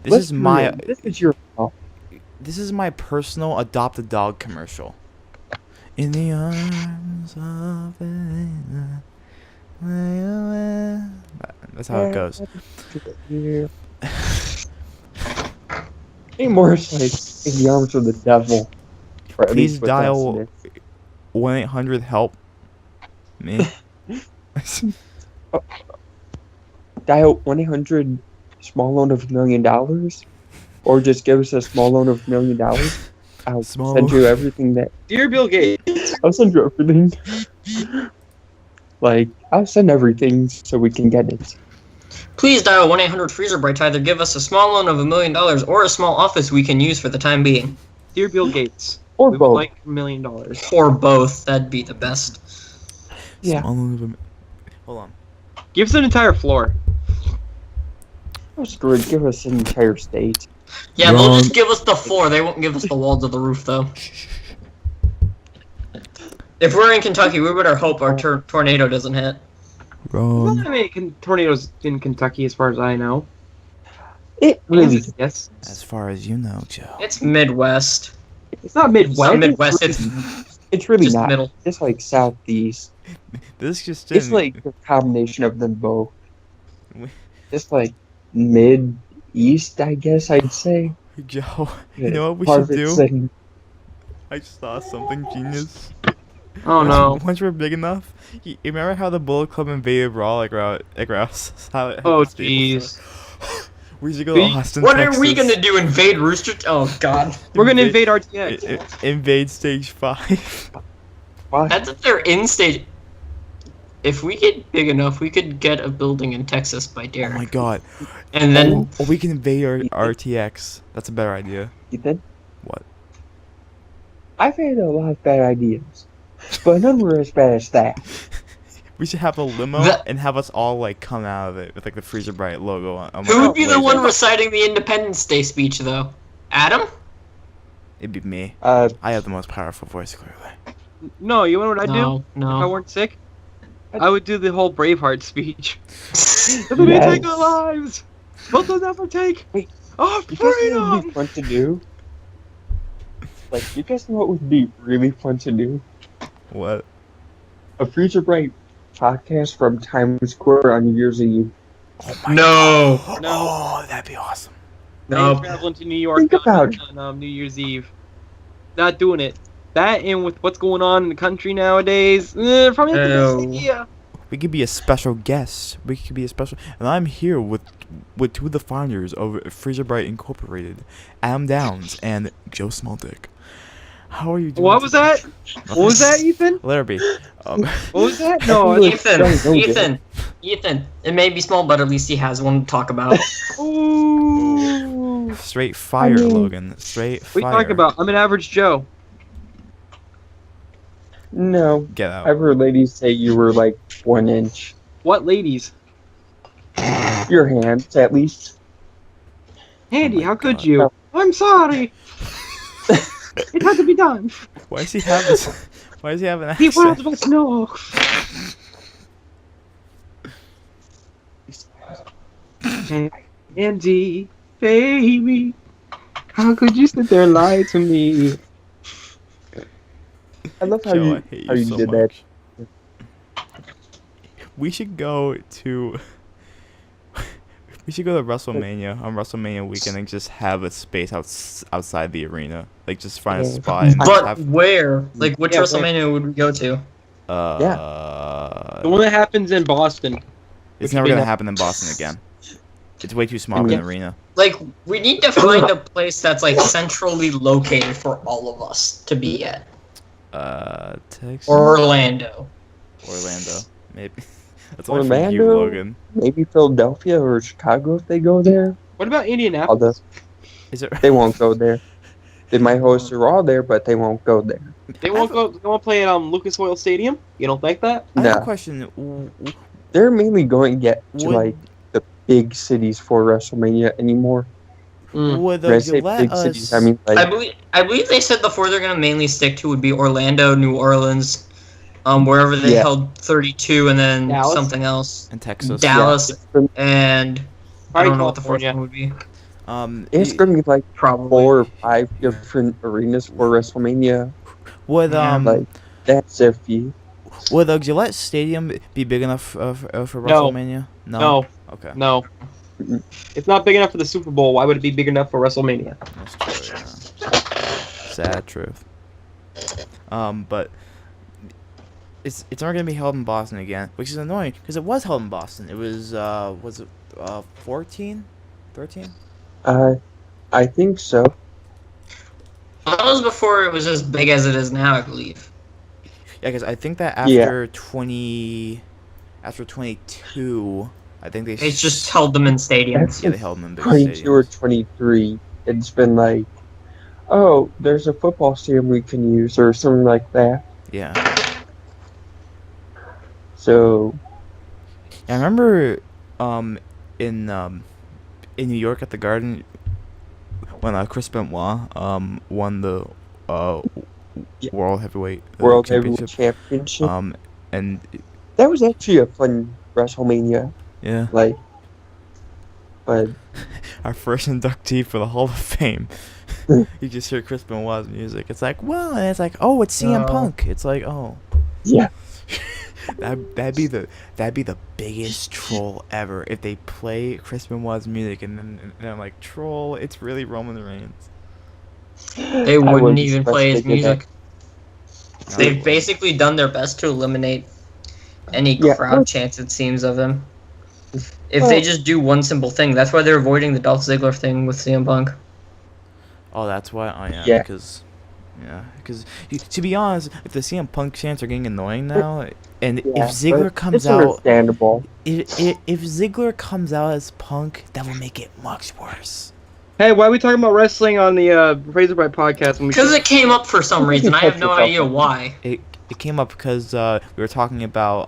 Let's is be my. real. This is your health. This is my personal adopt a dog commercial. In the arms of an angel. That's how it goes. Anymore, it's like in the arms of the devil. Or at Please least with us dial it is. 1-800-HELP me. Dial 1-800 small loan of $1 million, or just give us a small loan of $1 million. I'll Small send you loan. everything that Dear Bill Gates. I'll send you everything. Like I'll send everything so we can get it. Please dial 1-800-FreezerBrite to either give us a small loan of $1 million or a small office we can use for the time being. Dear Bill Gates. Or We would both. like $1 million. Or both. That'd be the best. Yeah. Hold on. Give us an entire floor. Oh, screw it. Give us an entire state. Yeah, they'll just give us the floor. They won't give us the walls of the roof, though. If we're in Kentucky, we better hope our tornado doesn't hit. Wrong. Not many tornadoes in Kentucky, as far as I know. It really. Yes. As far as you know, Joe. It's Midwest. It's not It's Midwest. not Midwest. It's It's really just not. middle. It's like southeast. This just It's in. like a combination of them both. We- It's like mid-east, I guess I'd say. Joe, you know what we Part should of it's do? in- I just saw something genius. Oh no. Once we're big enough, you remember how the Bullet Club invaded Raw like Rouse? Oh jeez. We should go to Beans? Austin, What Texas. are we gonna do? Invade Rooster? Oh God. We're gonna invade RTX. Invade Stage 5. Why? That's if they're in stage. If we get big enough, we could get a building in Texas by Oh Derek. my god. And then Or we can invade our RTX. That's a better idea. Ethan? What? I've had a lot of bad ideas, but none were as bad as that. We should have a limo That- and have us all like come out of it with like the FreezerBrite logo on. who would be the blazer. one reciting the Independence Day speech, though? Adam? It'd be me. Uh, I have the most powerful voice, clearly. No, you know what I'd do? No, If I no. weren't sick? I would do the whole Braveheart speech. Let me Yes. take our lives! Let us never take Wait, our you guys know what would be freedom! fun to do? Like, you guys know what would be really fun to do? What? A FreezerBrite podcast from Times Square on New Year's Eve. No. No. Oh, that'd be awesome. I'm No. traveling to New York Think about it. on New Year's Eve. Not doing it. That and with what's going on in the country nowadays, probably not the Ew. best idea. We could be a special guest. We could be a special, and I'm here with two of the founders of FreezerBrite Incorporated, Adam Downs and Joe Smalldick. How are you doing? What was that? What was that, Ethan? Larrabee. What was that? No. Really? Ethan, Don't do it. Ethan. It may be small, but at least he has one to talk about. Ooh. Straight fire, I mean- Logan. Straight What are fire. you talking about? I'm an average Joe. No, Get out. I've heard ladies say you were like 1 inch. What ladies? Your hands, at least. Andy, my how could God. you? I'm sorry. It had to be done. Why does he have this? Why does he have an The world accent? must know. Andy, baby, how could you sit there and lie to me? I love how Joe, I hate you you so did much. We should go to. We should go to WrestleMania on WrestleMania weekend and just have a space outside the arena. Like, just find a Yeah. spot and But have. where? Like, which Yeah, WrestleMania would we go to? The one that happens in Boston. It's which never would be gonna nice. happen in Boston again. It's way too small of Yeah. an arena. Like, we need to find a place that's, like, centrally located for all of us to be at. Texas Or Orlando. Orlando, maybe. That's only for you, Orlando? Logan. Maybe Philadelphia or Chicago if they go there. What about Although Indianapolis? Is it? they won't go there. They might host a Raw there, but they won't go there. They won't go. They won't play at Lucas Oil Stadium. You don't think that? I have a No. question. They're mainly going to get to Would- like the big cities for WrestleMania anymore. Mm. Would When I say you let big us? cities, I mean I like believe they said the four they're gonna mainly stick to would be Orlando, New Orleans, wherever they Yeah. held 32, and then Dallas? something else. in Texas. Dallas, Yeah. and I Probably don't know what the fourth California. one would be. it's going to be like Probably. 4 or 5 different arenas for WrestleMania. Would Yeah. Like that's iffy. would the Gillette Stadium be big enough for WrestleMania? No. Okay. No. Mm-mm. It's not big enough for the Super Bowl. Why would it be big enough for WrestleMania? That's true. Yeah. Sad truth. But it's not gonna be held in Boston again, which is annoying because it was held in Boston. It was it 14, 13? I think so. That was before it was as big as it is now, I believe. Yeah, because I think that Yeah. after 22, I think they. They just held them in stadiums. Yeah, they held them in big 22 or stadiums. 23. It's been like, oh, there's a football stadium we can use or something like that. Yeah. So Yeah, I remember in New York at the Garden when Chris Benoit won the Yeah. World Heavyweight World Heavyweight Championship. Championship. And That was actually a fun WrestleMania. yeah, Like, but our first inductee for the Hall of Fame. You just hear Chris Benoit's music. It's like, well, and it's like, oh, it's CM Oh. Punk. It's like, oh, yeah, that'd be the biggest troll ever if they play Chris Benoit's music and then I'm like, troll, it's really Roman Reigns. They I wouldn't wouldn't even expect play they his did music. No, They've basically done their best to eliminate any Yeah. crowd chants, it seems, of him. If Well- they just do one simple thing, that's why they're avoiding the Dolph Ziggler thing with CM Punk. Oh, that's why. Oh, yeah. Yeah. Because, to be honest, if the CM Punk chants are getting annoying now, and yeah. if Ziggler but comes it's out, understandable. if Ziggler comes out as Punk, that will make it much worse. Hey, why are we talking about wrestling on the FreezerBrite podcast? When we Because it came up for some reason. I have no Touch yourself. idea why. It came up because we were talking about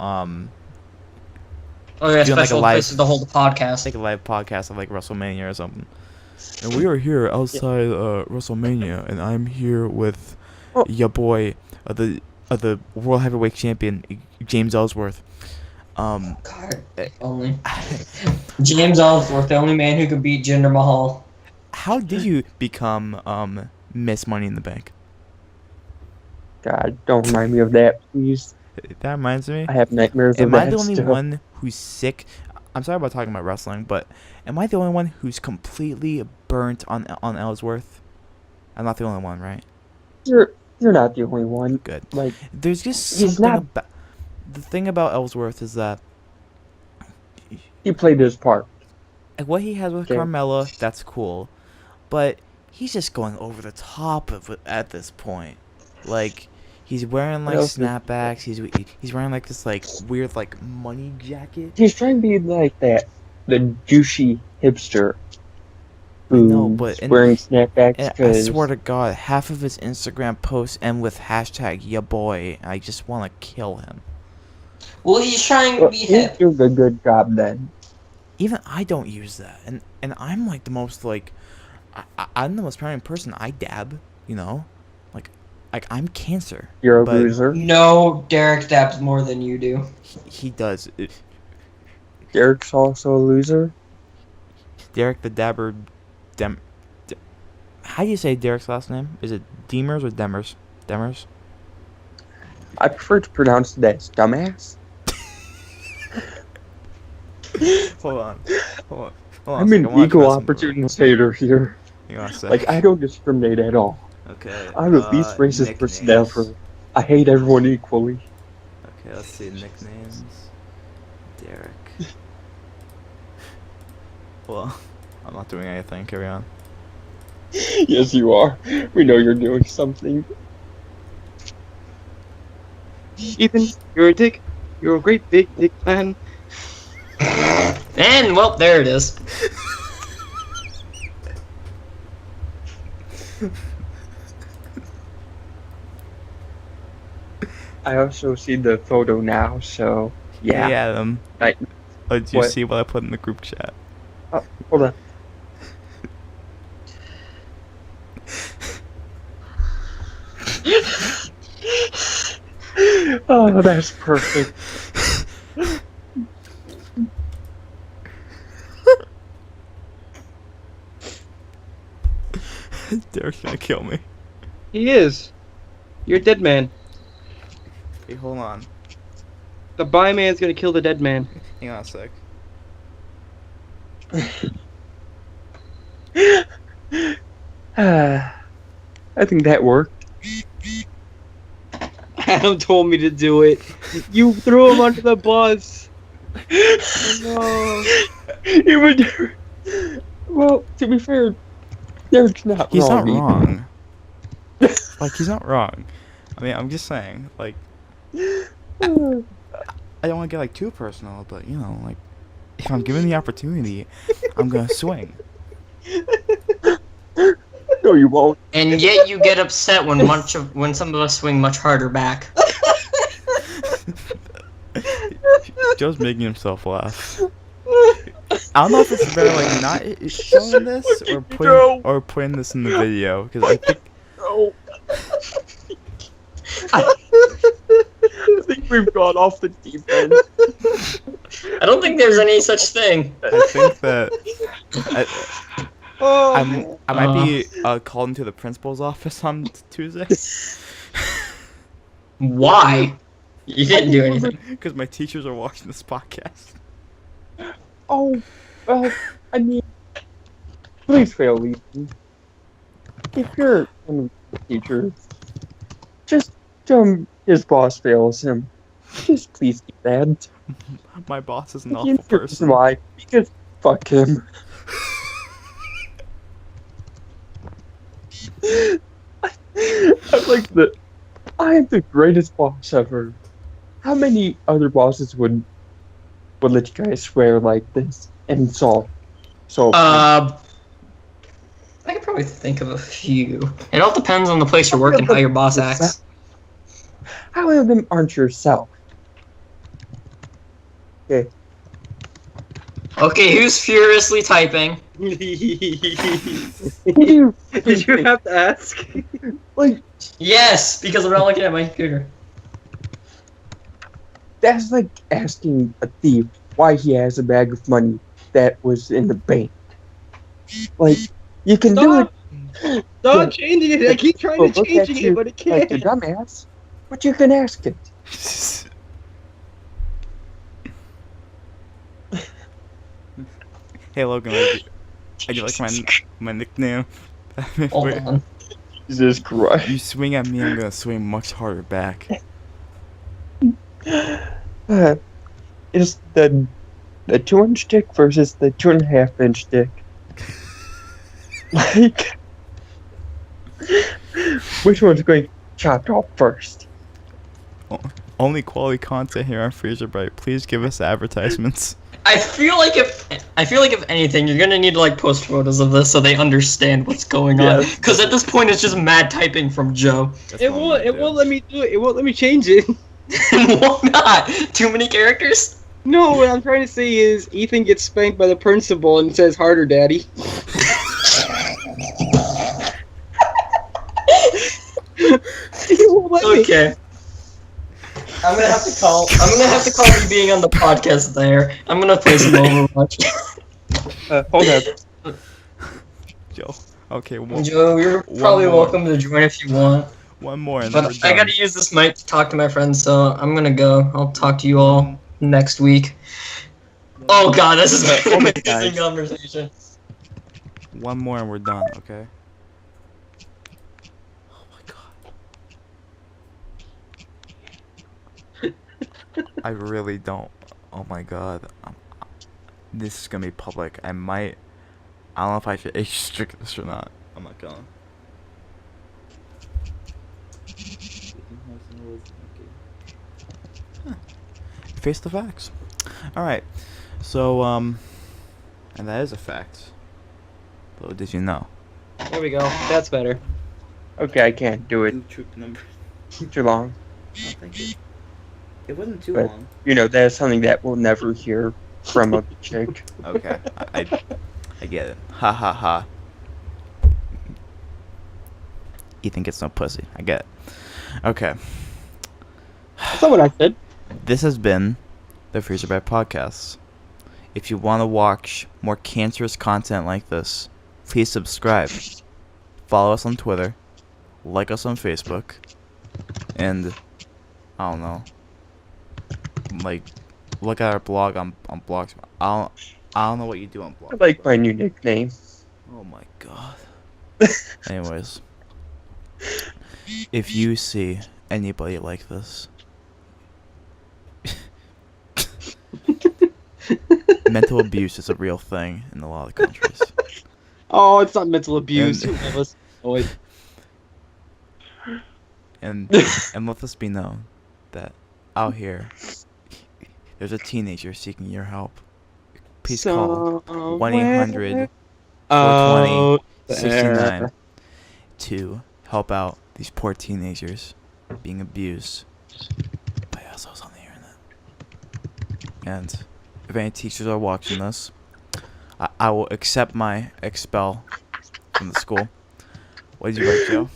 Oh, yeah, Doing, like, a special live- places to hold a podcast. like a live podcast of like WrestleMania or something. And we are here outside WrestleMania, and I'm here with Oh. your boy, the World Heavyweight Champion, James Ellsworth. God, if only. James Ellsworth, the only man who could beat Jinder Mahal. How did you become Miss Money in the Bank? God, don't remind me of that, please. That reminds me. I have nightmares of Am that I the only still. one who's sick? I'm sorry about talking about wrestling, but am I the only one who's completely burnt on Ellsworth? I'm not the only one, right? You're not the only one. Good. Like, There's just He's something not- about the thing about Ellsworth is that he played his part. like, what he has with Okay. Carmella, that's cool, but he's just going over the top of it at this point. Like, he's wearing like What else is- snapbacks. He's wearing like this like weird like money jacket. He's trying to be like that, the douchey hipster. I know, who's but- and- wearing snapbacks And I because swear to God, half of his Instagram posts end with hashtag ya boy. I just want to kill him. Well, he's trying to Well, be he's hip. doing a good job then. Even I don't use that, and I'm like the most like, I'm the most paranoid person. I dab, you know, like I'm cancer. You're a but loser. No, Derek dabs more than you do. He does. Derek's also a loser. Derek the Dabber, how do you say Derek's last name? Is it Demers or Demers? Demers. I prefer to pronounce it as dumbass. Hold on. I'm an equal opportunity hater here. Hang on a sec. Like, I don't discriminate at all. Okay. I'm the least racist person ever. I hate everyone equally. Okay, let's see nicknames. Derek. Well, I'm not doing anything. Carry on. Yes, you are. We know you're doing something. Ethan, you're a dick. You're a great big dick man. And, well, there it is. I also see the photo now, so yeah. Hey Adam. Right. Did you What? see what I put in the group chat? Oh, hold on. Oh, that's perfect. Derek's gonna kill me. He is. You're a dead man. Hey, hold on. The bi man's gonna kill the dead man. Hang on a sec. I think that worked. Adam told me to do it. You threw him under the bus. Oh, It would. Well, to be fair, Derek's not He's wrong. not either. wrong. Like, he's not wrong. I mean, I'm just saying, like, I don't want to get, like, too personal, but, you know, like, if I'm given the opportunity, I'm gonna swing. No, you won't. And yet you get upset when some of us swing much harder back. Joe's making himself laugh. I don't know if it's better, like, not showing this or putting this in the video, because I think No. I think we've gone off the deep end. I don't think there's any such thing. I think that I might be called into the principal's office on Tuesday Why? You didn't do anything. because my teachers are watching this podcast. Oh, well, I mean, please fail, Ethan. If you're a teacher, just his boss fails him. Just please do that. My boss is an You awful know the reason person. why? Because fuck him. I am the greatest boss ever. How many other bosses would let you guys swear like this and solve? I could probably think of a few. It all depends on the place you're working, how your boss acts. How many of them aren't yourself? Okay. Okay, who's furiously typing? Did you have to ask? Like, Yes, because I'm not looking at my computer. that's like asking a thief why he has a bag of money that was in the bank. Like, you can do it. Stop changing it. I keep trying Well, to look change at it, you but it like a can't. dumbass, but you can ask it. Hey Logan, I do like my nickname. Hold on. Jesus Christ. You swing at me, I'm gonna swing much harder back. Is the 2-inch dick versus the 2.5-inch dick? Like, which one's going chopped off first? Only quality content here on FreezerBrite. Please give us advertisements. I feel like if anything, you're gonna need to like post photos of this so they understand what's going on. Yes. Because at this point, it's just mad typing from Joe. That's It what I'm won't. gonna It do. won't let me do it. It won't let me change it. Why not? Too many characters? No, what I'm trying to say is Ethan gets spanked by the principal and says, "Harder, Daddy." Okay. I'm gonna have to call you being on the podcast there. I'm gonna play some Overwatch. Hold up. Joe. Okay, one, Joe, you're probably more. welcome to join if you want. one more and then we're But done. I gotta use this mic to talk to my friends, so I'm gonna go. I'll talk to you all next week. Oh god, this is an amazing guys. conversation. One more and we're done, okay? Oh my god. I really don't. Oh my god. This is gonna be public. I don't know if I should age restrict this or not. I'm not gonna. Huh. Face the facts. Alright. So, and that is a fact. Little did you know. There we go. That's better. Okay, I can't do it Troop number. too long. Oh, thank you. It wasn't too But- long. You know, that's something that we'll never hear from a chick. Okay, I get it. Ha ha ha. Ethan gets no pussy. I get it. Okay. That's not what I said. This has been the FreezerBrite podcast. If you want to watch more cancerous content like this, please subscribe. Follow us on Twitter. Like us on Facebook. And, I don't know. Like, look at our blog on blogs. I don't know what you do on I blogs. like my new nickname. Oh my god. Anyways. If you see anybody like this, mental abuse is a real thing in a lot of countries. Oh, it's not mental abuse. And- Who of us know it? And let this be known that out here there's a teenager seeking your help. Please call 1-800 Oh, 420-69 to help out these poor teenagers being abused by assholes on the internet. And if any teachers are watching this, I will accept my expel from the school. What did you write, Joe?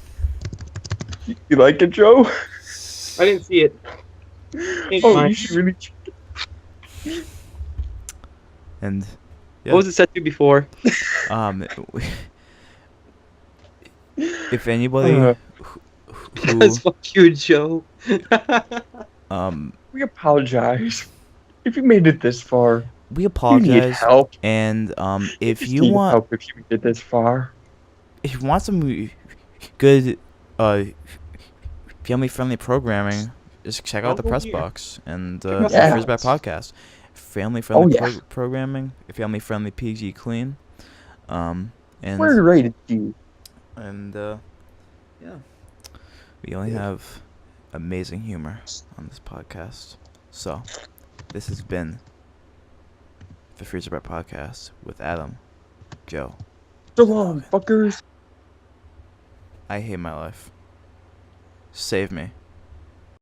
You like it, Joe? I didn't see it. It's Oh, fine. you should really. And What was it set to before? um, if anybody Uh. Because fuck you, Joe. We apologize. If you made it this far, we you need apologize. help. And if just you need want help, if you made it this far, if you want some good family friendly programming, just check out the Press Box and the Yeah. FreezerBrite podcast. Family friendly Oh, yeah. programming, family friendly PG clean. And we're rated G. and yeah, we only have amazing humor on this podcast. So this has been the FreezerBrite podcast with Adam, Joe. So long, fuckers. I hate my life. Save me.